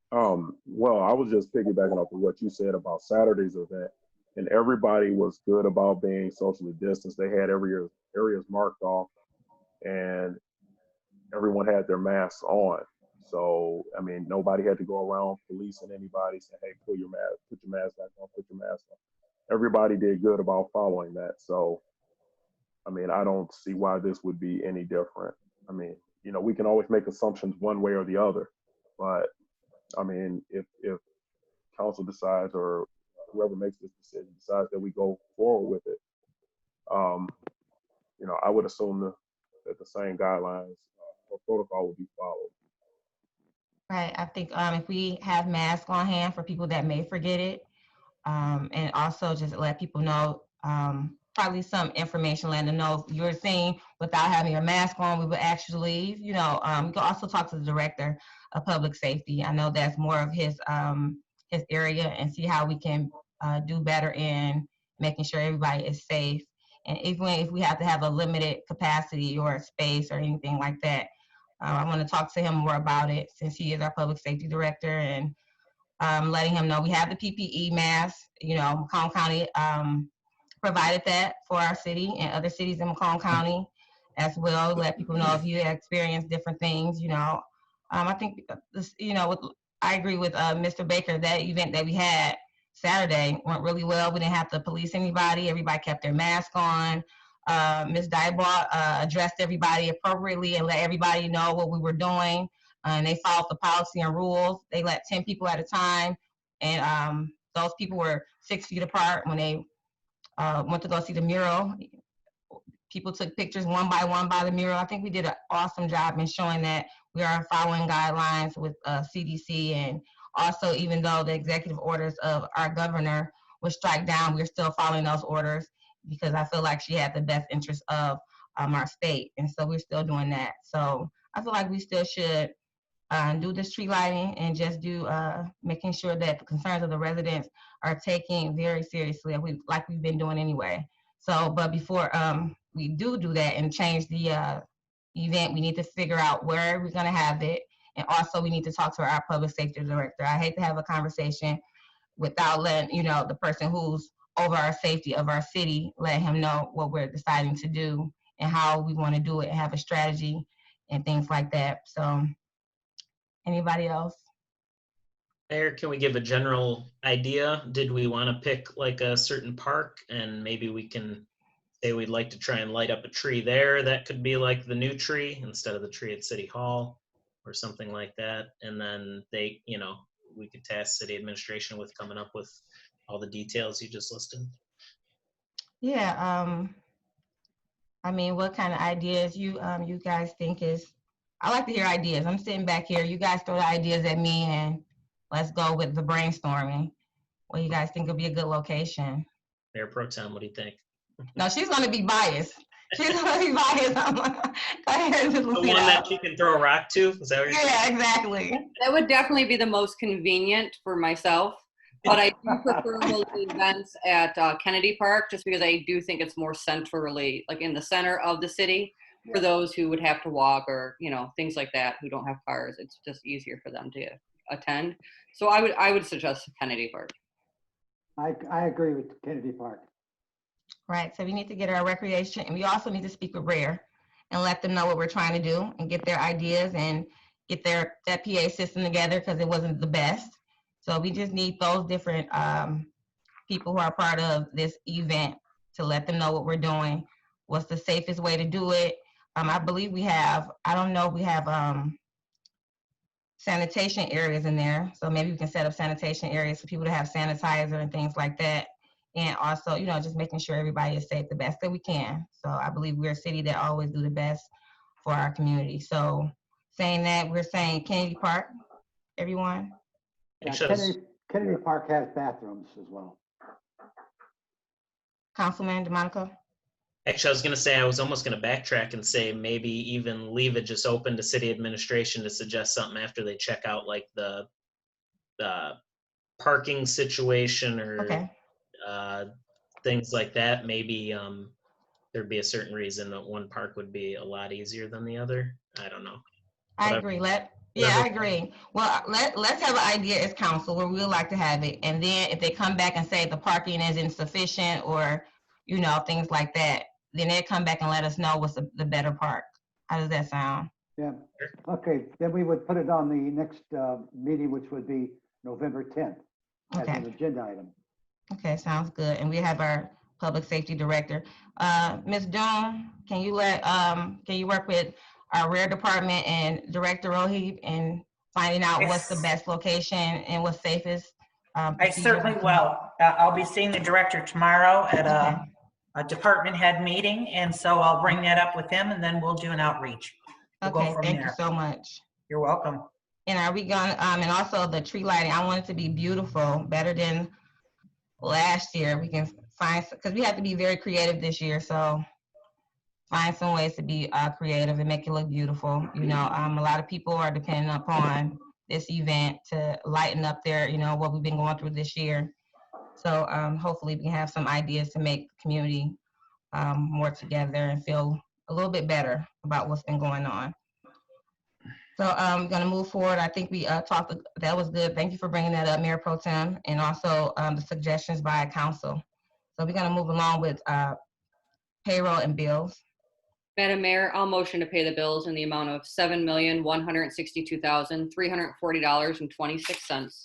[SPEAKER 2] Well, I was just piggybacking off of what you said about Saturday's event, and everybody was good about being socially distanced. They had areas marked off, and everyone had their masks on. So, I mean, nobody had to go around policing anybody saying, hey, put your mask back on, put your mask on. Everybody did good about following that. So, I mean, I don't see why this would be any different. I mean, you know, we can always make assumptions one way or the other, but I mean, if council decides, or whoever makes this decision decides that we go forward with it, you know, I would assume that the same guidelines or protocol would be followed.
[SPEAKER 7] Right. I think if we have masks on hand for people that may forget it, and also just let people know, probably some information, letting them know if you're seen without having your mask on, we would actually leave. You know, you can also talk to the director of public safety. I know that's more of his area, and see how we can do better in making sure everybody is safe. And even if we have to have a limited capacity or space or anything like that, I want to talk to him more about it, since he is our public safety director, and letting him know we have the PPE masks. You know, Macomb County provided that for our city and other cities in Macomb County as well. Let people know if you experience different things. You know, I think this, you know, I agree with Mr. Baker. That event that we had Saturday went really well. We didn't have to police anybody. Everybody kept their mask on. Ms. Dybaugh addressed everybody appropriately and let everybody know what we were doing. And they followed the policy and rules. They let 10 people at a time. And those people were 6 feet apart. When they went to go see the mural, people took pictures one by the mural. I think we did an awesome job in showing that we are following guidelines with CDC. And also, even though the executive orders of our governor was struck down, we're still following those orders, because I feel like she had the best interest of our state. And so we're still doing that. So I feel like we still should do this tree lighting and just do making sure that the concerns of the residents are taken very seriously, like we've been doing anyway. So, but before we do that and change the event, we need to figure out where we're gonna have it. And also we need to talk to our public safety director. I hate to have a conversation without letting, you know, the person who's over our safety of our city, let him know what we're deciding to do and how we want to do it, and have a strategy and things like that. So anybody else?
[SPEAKER 3] Mayor, can we give a general idea? Did we want to pick like a certain park, and maybe we can say we'd like to try and light up a tree there? That could be like the new tree instead of the tree at City Hall or something like that. And then they, you know, we could task city administration with coming up with all the details you just listed.
[SPEAKER 7] Yeah, I mean, what kind of ideas you guys think is, I like to hear ideas. I'm sitting back here, you guys throw the ideas at me and let's go with the brainstorming. What do you guys think would be a good location?
[SPEAKER 3] Mayor Pro Tem, what do you think?
[SPEAKER 7] No, she's gonna be biased. She's gonna be biased. Go ahead,
[SPEAKER 3] The one that she can throw a rock to? Is that what you're saying?
[SPEAKER 7] Yeah, exactly.
[SPEAKER 4] That would definitely be the most convenient for myself. But I do prefer holding events at Kennedy Park, just because I do think it's more centrally, like in the center of the city, for those who would have to walk or, you know, things like that, who don't have cars. It's just easier for them to attend. So I would suggest Kennedy Park.
[SPEAKER 5] I agree with Kennedy Park.
[SPEAKER 7] Right, so we need to get our recreation, and we also need to speak with Rare and let them know what we're trying to do and get their ideas and get that PA system together, because it wasn't the best. So we just need those different people who are part of this event to let them know what we're doing, what's the safest way to do it. I believe we have, I don't know, we have sanitation areas in there. So maybe we can set up sanitation areas for people to have sanitizer and things like that. And also, you know, just making sure everybody is safe the best that we can. So I believe we're a city that always do the best for our community. So saying that, we're saying Kennedy Park, everyone.
[SPEAKER 5] Yeah,
[SPEAKER 3] Actually,
[SPEAKER 5] Kennedy Park has bathrooms as well.
[SPEAKER 7] Councilman DeMonico?
[SPEAKER 3] Actually, I was going to say, I was almost going to backtrack and say maybe even leave it just open to city administration to suggest something after they check out like the parking situation or
[SPEAKER 7] Okay.
[SPEAKER 3] things like that. Maybe there'd be a certain reason that one park would be a lot easier than the other. I don't know.
[SPEAKER 7] I
[SPEAKER 3] Whatever.
[SPEAKER 7] agree. I agree. Well, let's have an idea as council where we would like to have it. And then if they come back and say the parking is insufficient or, you know, things like that, then they come back and let us know what's the better park. How does that sound?
[SPEAKER 5] Yeah, okay, then we would put it on the next meeting, which would be November 10th as
[SPEAKER 7] Okay.
[SPEAKER 5] an agenda item.
[SPEAKER 7] Okay, sounds good. And we have our public safety director. Ms. Doom, can you work with our Rare Department and Director Rohib in finding out what's the best location and what's safest?
[SPEAKER 8] I certainly will. I'll be seeing the director tomorrow at a department head meeting, and so I'll bring that up with him, and then we'll do an outreach. We'll go from
[SPEAKER 7] thank
[SPEAKER 8] there.
[SPEAKER 7] you so much.
[SPEAKER 8] You're welcome.
[SPEAKER 7] And are we going and also the tree lighting, I want it to be beautiful, better than last year. We can find, because we have to be very creative this year, so find some ways to be creative and make it look beautiful. You know, a lot of people are depending upon this event to lighten up their, you know, what we've been going through this year. So hopefully we can have some ideas to make the community more together and feel a little bit better about what's been going on. So I'm going to move forward. I think we talked, that was good. Thank you for bringing that up, Mayor Pro Tem, and also the suggestions by council. So we're going to move along with payroll and bills.
[SPEAKER 4] Madam Mayor, I'll motion to pay the bills in the amount of $7,162,340.26.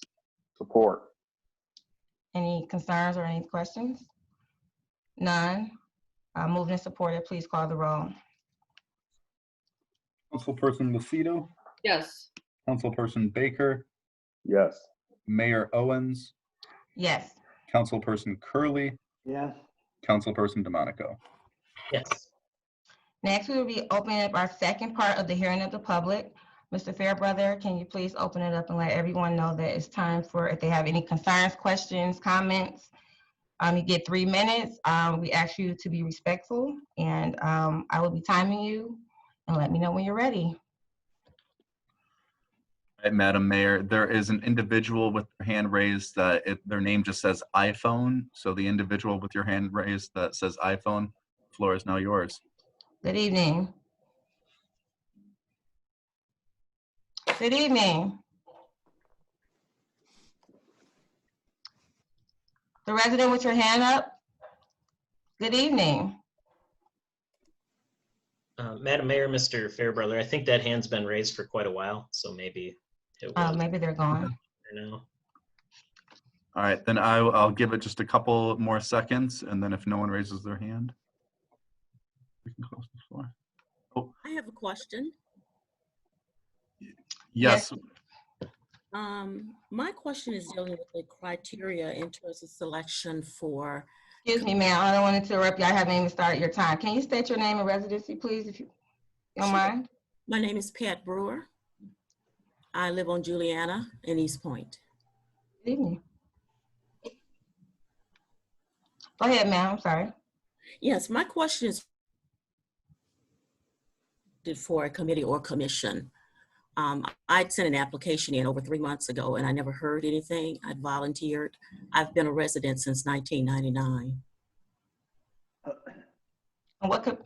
[SPEAKER 2] Support.
[SPEAKER 7] Any concerns or any questions? None. Moved and supported. Please call the roll.
[SPEAKER 1] Councilperson Lucido,
[SPEAKER 4] Yes.
[SPEAKER 1] Councilperson Baker,
[SPEAKER 2] Yes.
[SPEAKER 1] Mayor Owens,
[SPEAKER 7] Yes.
[SPEAKER 1] Councilperson Curley,
[SPEAKER 5] Yes,
[SPEAKER 1] Councilperson DeMonico.
[SPEAKER 3] Yes.
[SPEAKER 7] Next, we will be opening up our second part of the hearing of the public. Mr. Fairbrother, can you please open it up and let everyone know that it's time for, if they have any concerns, questions, comments, you get 3 minutes. We ask you to be respectful, and I will be timing you, and let me know when you're ready.
[SPEAKER 1] All right, Madam Mayor, there is an individual with their hand raised that their name just says iPhone. So the individual with your hand raised that says iPhone, the floor is now yours.
[SPEAKER 7] Good evening. Good evening. The resident with your hand up. Good evening.
[SPEAKER 3] Madam Mayor, Mr. Fairbrother, I think that hand's been raised for quite a while, so maybe it was.
[SPEAKER 7] Maybe they're gone.
[SPEAKER 3] No.
[SPEAKER 1] All right, then I'll give it just a couple more seconds, and then if no one raises their hand, we can close the floor. Oh,
[SPEAKER 12] I have a question.
[SPEAKER 1] yes.
[SPEAKER 12] My question is dealing with the criteria in terms of selection for.
[SPEAKER 7] Excuse me, ma'am. I don't want to interrupt you. I haven't even started your time. Can you state your name and residency, please, if you don't mind?
[SPEAKER 12] My name is Pat Brewer. I live on Juliana in Eastpointe.
[SPEAKER 7] Good evening. Go ahead, ma'am. I'm sorry.
[SPEAKER 12] Yes, my question is for a committee or commission. I'd sent an application in over 3 months ago and I never heard anything. I'd volunteered. I've been a resident since 1999.
[SPEAKER 7] What could,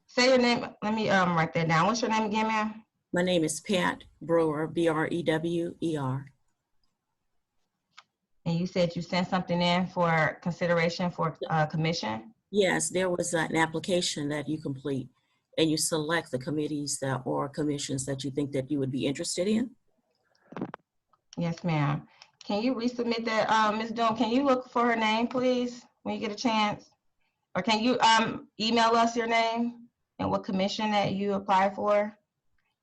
[SPEAKER 7] say your name, let me write that down. What's your name again, ma'am?
[SPEAKER 12] My name is Pat Brewer, B-R-E-W-E-R.
[SPEAKER 7] And you said you sent something in for consideration for commission?
[SPEAKER 12] Yes, there was an application that you complete, and you select the committees that or commissions that you think that you would be interested in.
[SPEAKER 7] Yes, ma'am. Can you resubmit that, Ms. Doom? Can you look for her name, please, when you get a chance? Or can you email us your name and what commission that you apply for?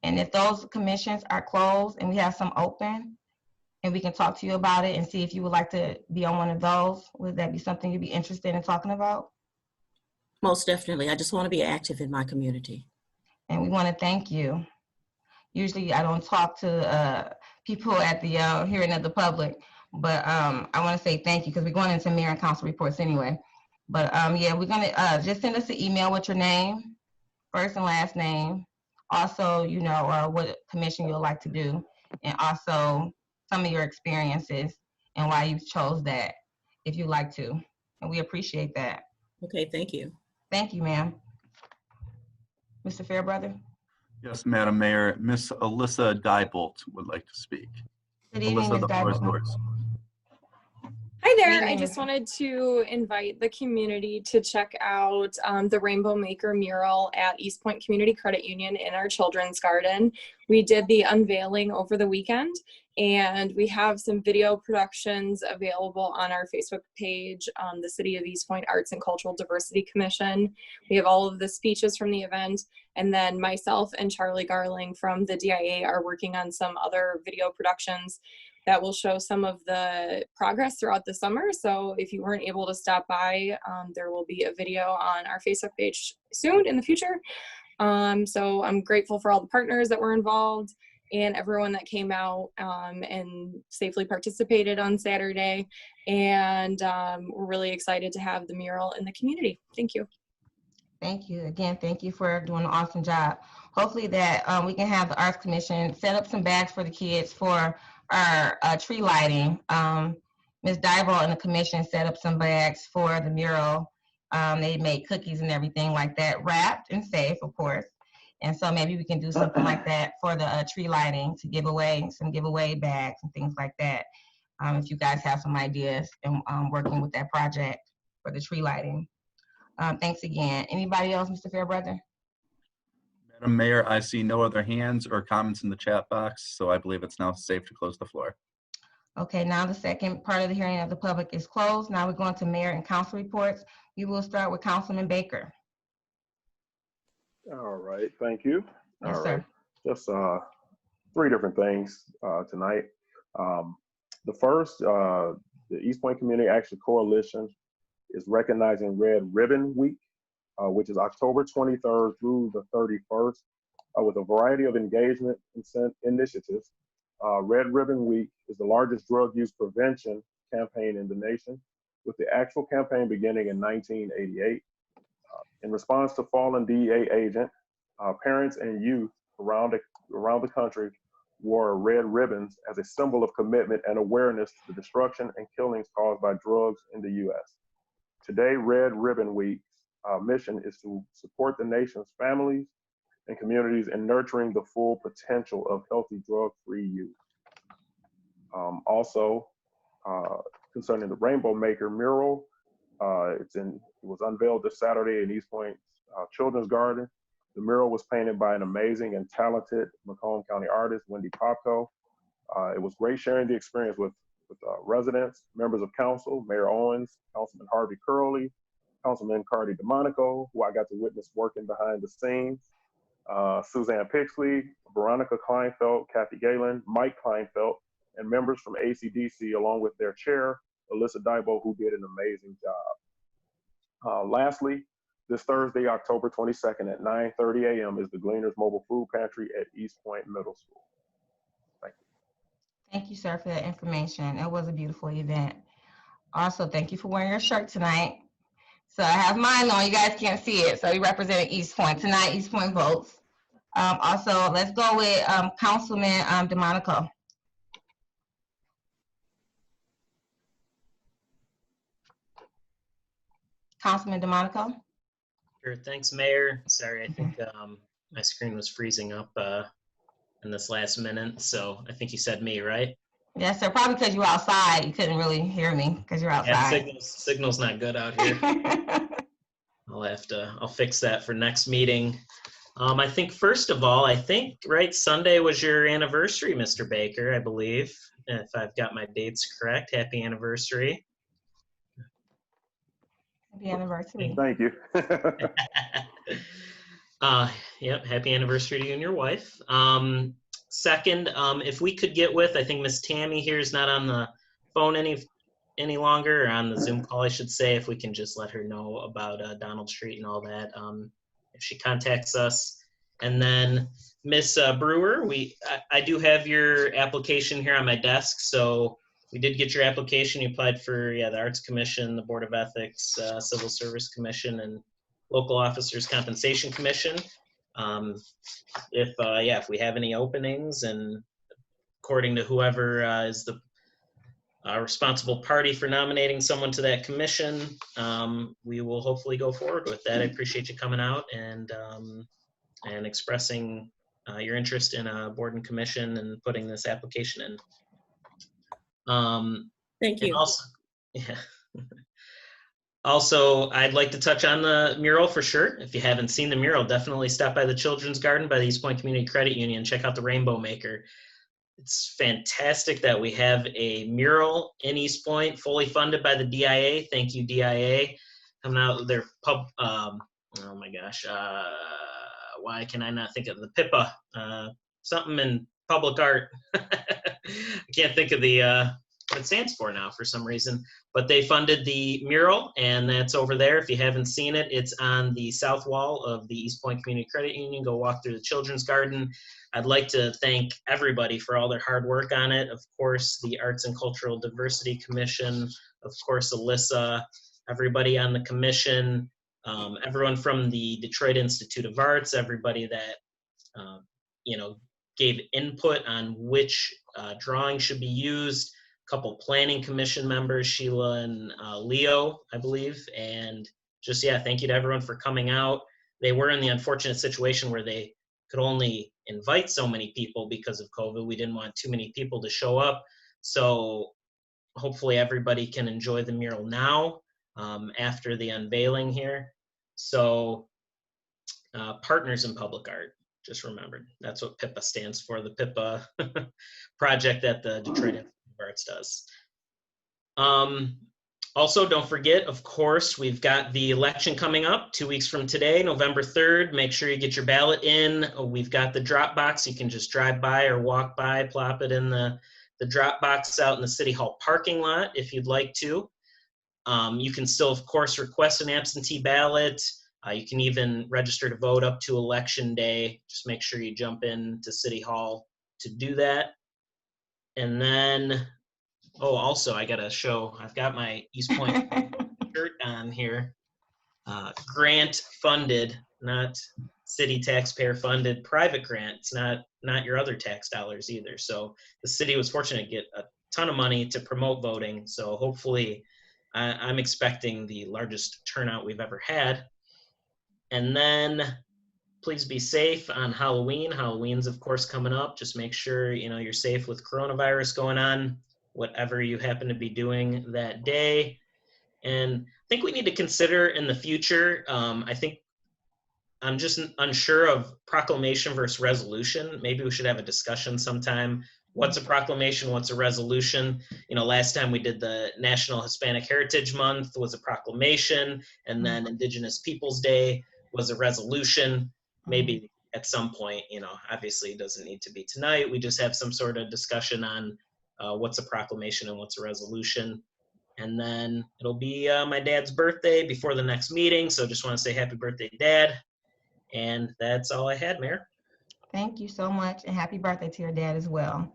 [SPEAKER 7] And if those commissions are closed and we have some open, and we can talk to you about it and see if you would like to be on one of those, would that be something you'd be interested in talking about?
[SPEAKER 12] Most definitely. I just want to be active in my community.
[SPEAKER 7] And we want to thank you. Usually I don't talk to people at the hearing of the public, but I want to say thank you because we're going into mayor and council reports anyway. But yeah, we're going to just send us an email with your name, first and last name. Also, you know, what commission you'd like to do, and also some of your experiences and why you chose that, if you'd like to. And we appreciate that.
[SPEAKER 12] Okay, thank you.
[SPEAKER 7] Thank you, ma'am. Mr. Fairbrother?
[SPEAKER 1] Yes, Madam Mayor. Miss Alyssa Diebolt would like to speak.
[SPEAKER 7] Good evening,
[SPEAKER 1] Alyssa,
[SPEAKER 7] Ms.
[SPEAKER 1] the floor is
[SPEAKER 7] Diebolt.
[SPEAKER 1] yours.
[SPEAKER 13] Hi there.
[SPEAKER 7] Good
[SPEAKER 13] I
[SPEAKER 7] evening,
[SPEAKER 13] just
[SPEAKER 7] Ms.
[SPEAKER 13] wanted to invite the community to check out the Rainbow Maker mural at Eastpointe Community Credit Union in our children's garden. We did the unveiling over the weekend, and we have some video productions available on our Facebook page, the City of Eastpointe Arts and Cultural Diversity Commission. We have all of the speeches from the event, and then myself and Charlie Garling from the DIA are working on some other video productions that will show some of the progress throughout the summer. So if you weren't able to stop by, there will be a video on our Facebook page soon in the future. So I'm grateful for all the partners that were involved and everyone that came out and safely participated on Saturday. And we're really excited to have the mural in the community. Thank you.
[SPEAKER 7] Thank you. Again, thank you for doing an awesome job. Hopefully that we can have the Arts Commission set up some bags for the kids for our tree lighting. Ms. Diebold and the commission set up some bags for the mural. They made cookies and everything like that, wrapped and safe, of course. And so maybe we can do something like that for the tree lighting to give away some giveaway bags and things like that. If you guys have some ideas and working with that project for the tree lighting. Thanks again. Anybody else, Mr. Fairbrother?
[SPEAKER 1] Madam Mayor, I see no other hands or comments in the chat box, so I believe it's now safe to close the floor.
[SPEAKER 7] Okay, now the second part of the hearing of the public is closed. Now we're going to mayor and council reports. We will start with Councilman Baker.
[SPEAKER 2] All right, thank you.
[SPEAKER 7] Yes,
[SPEAKER 2] All
[SPEAKER 7] sir.
[SPEAKER 2] right, just three different things tonight. The first, the Eastpointe Community Action Coalition is recognizing Red Ribbon Week, which is October 23rd through the 31st, with a variety of engagement initiatives. Red Ribbon Week is the largest drug use prevention campaign in the nation, with the actual campaign beginning in 1988. In response to fallen DEA agent, parents and youth around the country wore red ribbons as a symbol of commitment and awareness to the destruction and killings caused by drugs in the U.S. Today, Red Ribbon Week's mission is to support the nation's families and communities in nurturing the full potential of healthy drug-free youth. Also, concerning the Rainbow Maker mural, it was unveiled this Saturday in Eastpointe Children's Garden. The mural was painted by an amazing and talented Macomb County artist, Wendy Popko. It was great sharing the experience with residents, members of council, Mayor Owens, Councilman Harvey Curley, Councilman Cardi DeMonico, who I got to witness working behind the scenes, Suzanne Pixley, Veronica Kleinfeld, Kathy Galen, Mike Kleinfeld, and members from ACDC, along with their chair, Alyssa Diebold, who did an amazing job. Lastly, this Thursday, October 22nd at 9:30 a.m. is the Gleaners Mobile Food Pantry at Eastpointe Middle School. Thank you.
[SPEAKER 7] Thank you, sir, for that information. It was a beautiful event. Also, thank you for wearing your shirt tonight. So I have mine on. You guys can't see it. So you represented Eastpointe tonight. Eastpointe votes. Also, let's go with Councilman DeMonico. Councilman DeMonico.
[SPEAKER 3] Sure, thanks, Mayor. Sorry, I think my screen was freezing up in this last minute. So I think you said me, right?
[SPEAKER 7] Yes, sir. Probably because you were outside. You couldn't really hear me because you're
[SPEAKER 3] Yeah,
[SPEAKER 7] outside.
[SPEAKER 3] signal's not good out here. I'll fix that for next meeting. I think first of all, right, Sunday was your anniversary, Mr. Baker, I believe, if I've got my dates correct. Happy anniversary.
[SPEAKER 7] Happy anniversary.
[SPEAKER 2] Thank you.
[SPEAKER 3] Yep, happy anniversary to you and your wife. Second, if we could get with, I think Miss Tammy here is not on the phone any longer, or on the Zoom call, I should say, if we can just let her know about Donald Street and all that, if she contacts us. And then Miss Brewer, I do have your application here on my desk, so we did get your application. You applied for the Arts Commission, the Board of Ethics, Civil Service Commission, and Local Officers Compensation Commission. If we have any openings, and according to whoever is the responsible party for nominating someone to that commission, we will hopefully go forward with that. I appreciate you coming out and expressing your interest in a board and commission and putting this application in.
[SPEAKER 12] Thank you.
[SPEAKER 3] And also, I'd like to touch on the mural for sure. If you haven't seen the mural, definitely stop by the Children's Garden by the Eastpointe Community Credit Union. Check out the Rainbow Maker. It's fantastic that we have a mural in Eastpointe, fully funded by the DIA. Thank you, DIA. Coming out with their oh my gosh, why can I not think of the PIPA? Something in public art. I can't think of what it stands for now for some reason. But they funded the mural, and that's over there. If you haven't seen it, it's on the south wall of the Eastpointe Community Credit Union. Go walk through the Children's Garden. I'd like to thank everybody for all their hard work on it. Of course, the Arts and Cultural Diversity Commission, of course, Alyssa, everybody on the commission, everyone from the Detroit Institute of Arts, everybody that, gave input on which drawing should be used, a couple planning commission members, Sheila and Leo, I believe, and just, thank you to everyone for coming out. They were in the unfortunate situation where they could only invite so many people because of COVID. We didn't want too many people to show up. So hopefully everybody can enjoy the mural now after the unveiling here. So Partners in Public Art, just remembered. That's what PIPA stands for, the PIPA project that the Detroit Institute of Arts does. Also, don't forget, of course, we've got the election coming up 2 weeks from today, November 3rd. Make sure you get your ballot in. We've got the drop box. You can just drive by or walk by, plop it in the drop box out in the City Hall parking lot if you'd like to. You can still, of course, request an absentee ballot. You can even register to vote up to Election Day. Just make sure you jump in to City Hall to do that. And then, also, I got to show, I've got my Eastpointe shirt on here. Grant funded, not city taxpayer funded, private grant. It's not your other tax dollars either. So the city was fortunate to get a ton of money to promote voting. So hopefully I'm expecting the largest turnout we've ever had. And then please be safe on Halloween. Halloween's of course coming up. Just make sure you're safe with coronavirus going on, whatever you happen to be doing that day. And I think we need to consider in the future, I'm just unsure of proclamation versus resolution. Maybe we should have a discussion sometime. What's a proclamation? What's a resolution? Last time we did the National Hispanic Heritage Month was a proclamation, and then Indigenous Peoples Day was a resolution. Maybe at some point, obviously it doesn't need to be tonight. We just have some sort of discussion on what's a proclamation and what's a resolution. And then it'll be my dad's birthday before the next meeting. So just want to say happy birthday, Dad. And that's all I had, Mayor.
[SPEAKER 7] Thank you so much, and happy birthday to your dad as well.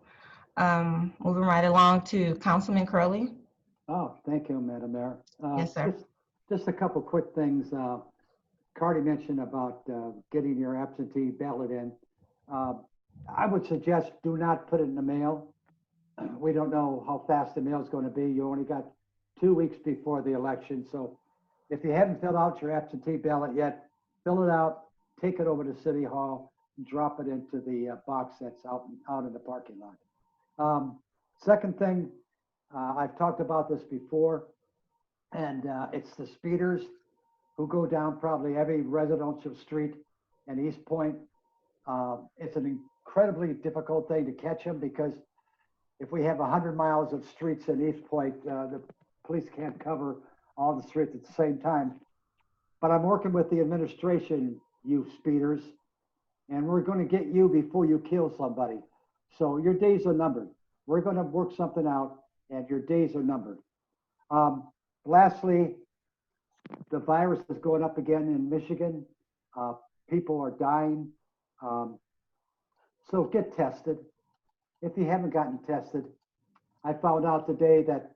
[SPEAKER 7] Moving right along to Councilman Curley.
[SPEAKER 5] Oh, thank you, Madam Mayor.
[SPEAKER 7] Yes, sir.
[SPEAKER 5] Just a couple quick things. Cardi mentioned about getting your absentee ballot in. I would suggest do not put it in the mail. We don't know how fast the mail is going to be. You only got 2 weeks before the election. So if you haven't filled out your absentee ballot yet, fill it out, take it over to City Hall, drop it into the box that's out in the parking lot. Second thing, I've talked about this before, and it's the speeders who go down probably every residential street in Eastpointe. It's an incredibly difficult thing to catch them because if we have 100 miles of streets in Eastpointe, the police can't cover all the streets at the same time. But I'm working with the administration, you speeders, and we're going to get you before you kill somebody. So your days are numbered. We're going to work something out, and your days are numbered. Lastly, the virus is going up again in Michigan. People are dying. So get tested. If you haven't gotten tested, I found out today that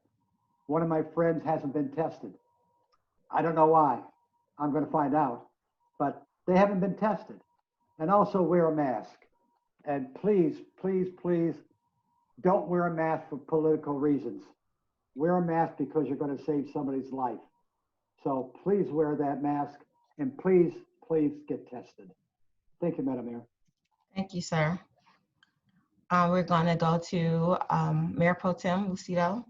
[SPEAKER 5] one of my friends hasn't been tested. I don't know why. I'm going to find out, but they haven't been tested. And also wear a mask. And please, please, please don't wear a mask for political reasons. Wear a mask because you're going to save somebody's life. So please wear that mask and please, please get tested. Thank you, Madam Mayor.
[SPEAKER 7] Thank you, sir. We're going to go to Mayor Pro Tem Lucido.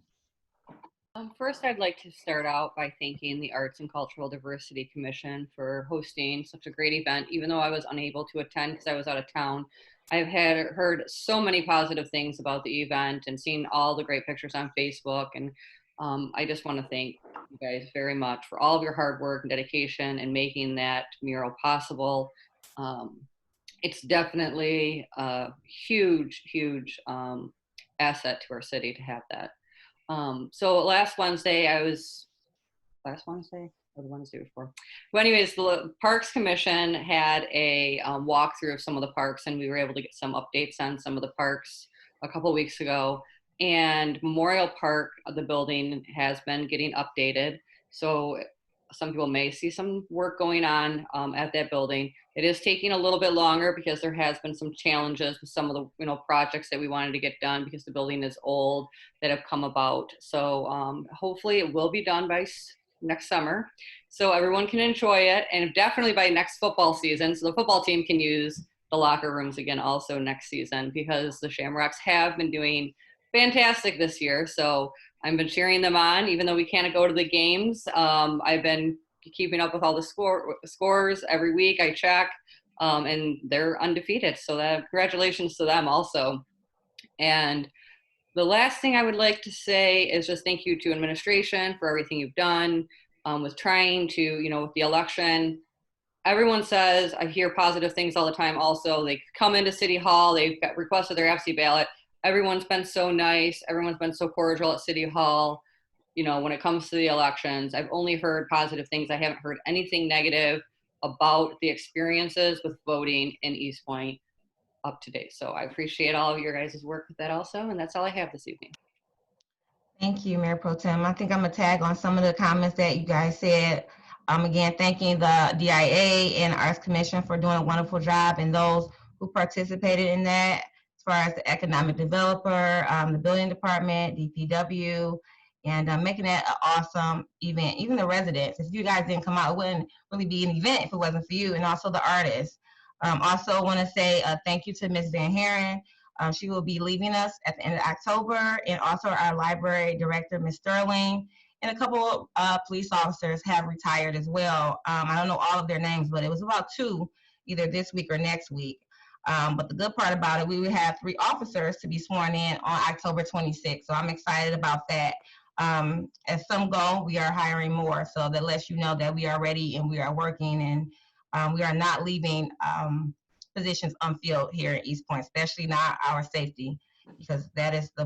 [SPEAKER 4] First, I'd like to start out by thanking the Arts and Cultural Diversity Commission for hosting such a great event. Even though I was unable to attend because I was out of town, I've heard so many positive things about the event and seen all the great pictures on Facebook. And I just want to thank you guys very much for all of your hard work and dedication and making that mural possible. It's definitely a huge, huge asset to our city to have that. So last Wednesday or the Wednesday before. Well, anyways, the Parks Commission had a walkthrough of some of the parks, and we were able to get some updates on some of the parks a couple of weeks ago. And Memorial Park, the building, has been getting updated. So some people may see some work going on at that building. It is taking a little bit longer because there has been some challenges with some of the projects that we wanted to get done because the building is old that have come about. So hopefully it will be done by next summer so everyone can enjoy it, and definitely by next football season so the football team can use the locker rooms again also next season, because the Shamrocks have been doing fantastic this year. So I've been cheering them on, even though we can't go to the games. I've been keeping up with all the scores every week. I check, and they're undefeated. So congratulations to them also. And the last thing I would like to say is just thank you to administration for everything you've done with trying to, with the election. Everyone says, I hear positive things all the time also. They come into City Hall, they've got requested their absentee ballot. Everyone's been so nice. Everyone's been so cordial at City Hall. When it comes to the elections, I've only heard positive things. I haven't heard anything negative about the experiences with voting in Eastpointe up to date. So I appreciate all of your guys' work with that also. And that's all I have this evening.
[SPEAKER 7] Thank you, Mayor Pro Tem. I think I'm gonna tag on some of the comments that you guys said. Again, thanking the DIA and Arts Commission for doing a wonderful job, and those who participated in that, as far as the economic developer, the building department, DPW, and making that an awesome event. Even the residents, if you guys didn't come out, it wouldn't really be an event if it wasn't for you, and also the artists. Also want to say thank you to Ms. Van Haren. She will be leaving us at the end of October, and also our library director, Ms. Sterling, and a couple of police officers have retired as well. I don't know all of their names, but it was about 2, either this week or next week. But the good part about it, we will have 3 officers to be sworn in on October 26th. So I'm excited about that. As some go, we are hiring more. So that lets you know that we are ready and we are working, and we are not leaving positions unfilled here in Eastpointe, especially not our safety, because that is the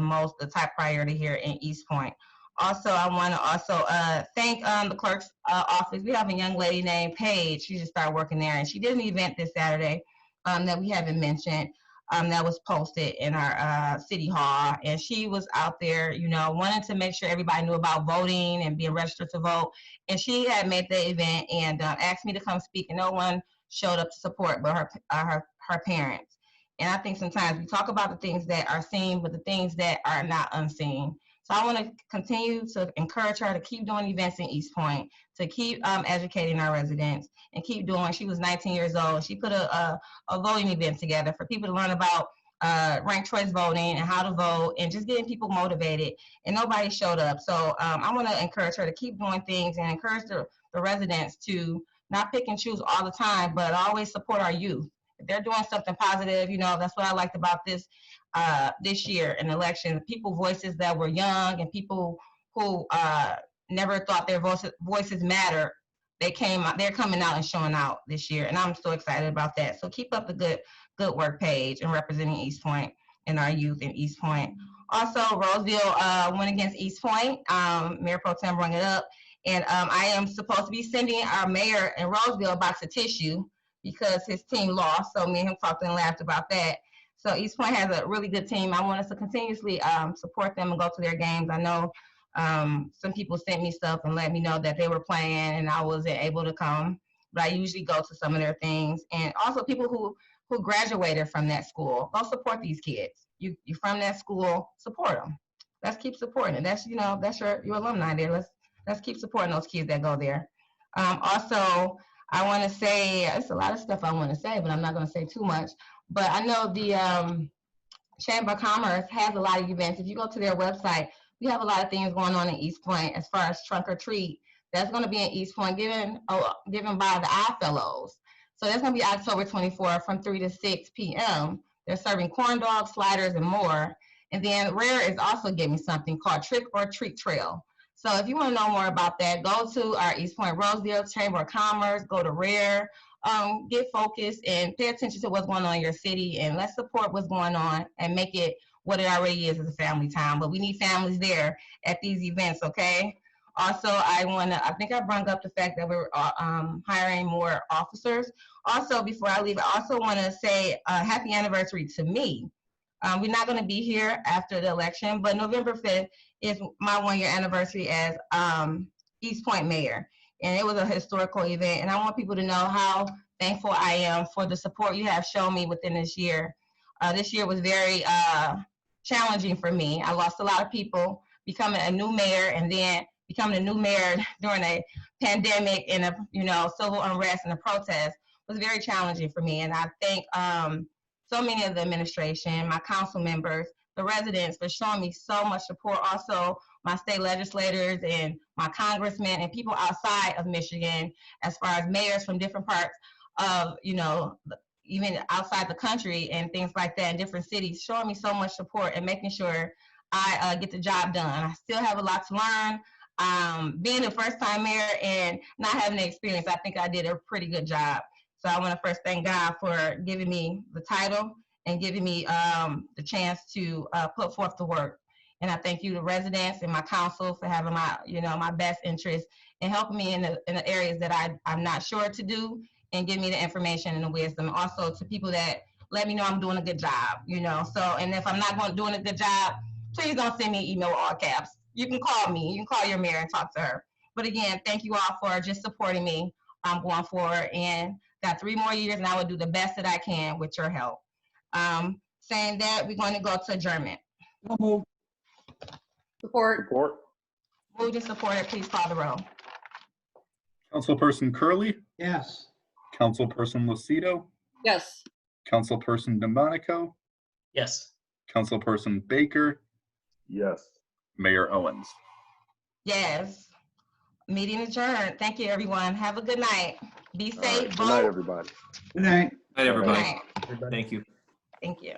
[SPEAKER 7] top priority here in Eastpointe. Also, I want to thank the clerk's office. We have a young lady named Paige. She just started working there, and she did an event this Saturday that we haven't mentioned, that was posted in our city hall. And she was out there, wanting to make sure everybody knew about voting and being registered to vote. And she had made the event and asked me to come speak, and no one showed up to support but her parents. And I think sometimes we talk about the things that are seen, but the things that are not unseen. So I want to continue to encourage her to keep doing events in Eastpointe, to keep educating our residents, and keep doing. She was 19 years old. She put a voting event together for people to learn about ranked choice voting and how to vote, and just getting people motivated, and nobody showed up. So I want to encourage her to keep doing things and encourage the residents to not pick and choose all the time, but always support our youth. If they're doing something positive, you know, that's what I liked about this year in election. People voices that were young and people who never thought their voices mattered. They're coming out and showing out this year, and I'm so excited about that. So keep up the good work, Paige, and representing Eastpointe and our youth in Eastpointe. Also, Roseville went against Eastpointe. Mayor Pro Tem brought it up, and I am supposed to be sending our mayor in Roseville a box of tissue because his team lost. So me and him talked and laughed about that. So Eastpointe has a really good team. I want us to continuously support them and go to their games. I know some people sent me stuff and let me know that they were playing and I wasn't able to come, but I usually go to some of their things. And also people who graduated from that school, go support these kids. You're from that school, support them. Let's keep supporting it. That's, you know, that's your alumni there. Let's keep supporting those kids that go there. Also, I want to say, it's a lot of stuff I want to say, but I'm not going to say too much. But I know the Chamber of Commerce has a lot of events. If you go to their website, we have a lot of things going on in Eastpointe as far as trunk or treat. That's going to be in Eastpointe given by the I Fellows. So that's going to be October 24th from 3 to 6 p.m. They're serving corn dogs, sliders, and more. And then Rare is also giving something called Trick or Treat Trail. So if you want to know more about that, go to our Eastpointe Roseville Chamber of Commerce, go to Rare, get focused and pay attention to what's going on in your city, and let's support what's going on and make it what it already is as a family time. But we need families there at these events, okay? Also, I think I brought up the fact that we're hiring more officers. Also, before I leave, I also want to say happy anniversary to me. We're not going to be here after the election, but November 5th is my 1-year anniversary as Eastpointe mayor. And it was a historical event. And I want people to know how thankful I am for the support you have shown me within this year. This year was very challenging for me. I lost a lot of people, becoming a new mayor, and then becoming a new mayor during a pandemic and a civil unrest and a protest was very challenging for me. And I thank so many of the administration, my council members, the residents for showing me so much support. Also, my state legislators and my congressmen and people outside of Michigan, as far as mayors from different parts of, even outside the country and things like that in different cities, showing me so much support and making sure I get the job done. I still have a lot to learn. Being a first-time mayor and not having the experience, I think I did a pretty good job. So I want to first thank God for giving me the title and giving me the chance to put forth the work. And I thank you, the residents and my council, for having my best interest and helping me in the areas that I'm not sure to do, and give me the information and the wisdom. Also to people that let me know I'm doing a good job, So, and if I'm not doing a good job, please don't send me an email with all caps. You can call me. You can call your mayor and talk to her. But again, thank you all for just supporting me going forward. And got 3 more years, and I will do the best that I can with your help. Saying that, we're going to go to adjournment.
[SPEAKER 4] Support.
[SPEAKER 7] Moved and supported. Please call the roll.
[SPEAKER 1] Councilperson Curley,
[SPEAKER 5] Yes.
[SPEAKER 1] Councilperson Lucido,
[SPEAKER 4] Yes.
[SPEAKER 1] Councilperson DeMonico,
[SPEAKER 3] Yes.
[SPEAKER 1] Councilperson Baker,
[SPEAKER 2] Yes.
[SPEAKER 1] Mayor Owens.
[SPEAKER 7] Yes. Meeting adjourned. Thank you, everyone. Have a good night. Be
[SPEAKER 2] All
[SPEAKER 7] safe.
[SPEAKER 2] right. Good night, everybody.
[SPEAKER 5] Good night.
[SPEAKER 9] Good night, everybody.
[SPEAKER 7] Good night.
[SPEAKER 9] Thank you.
[SPEAKER 7] Thank you.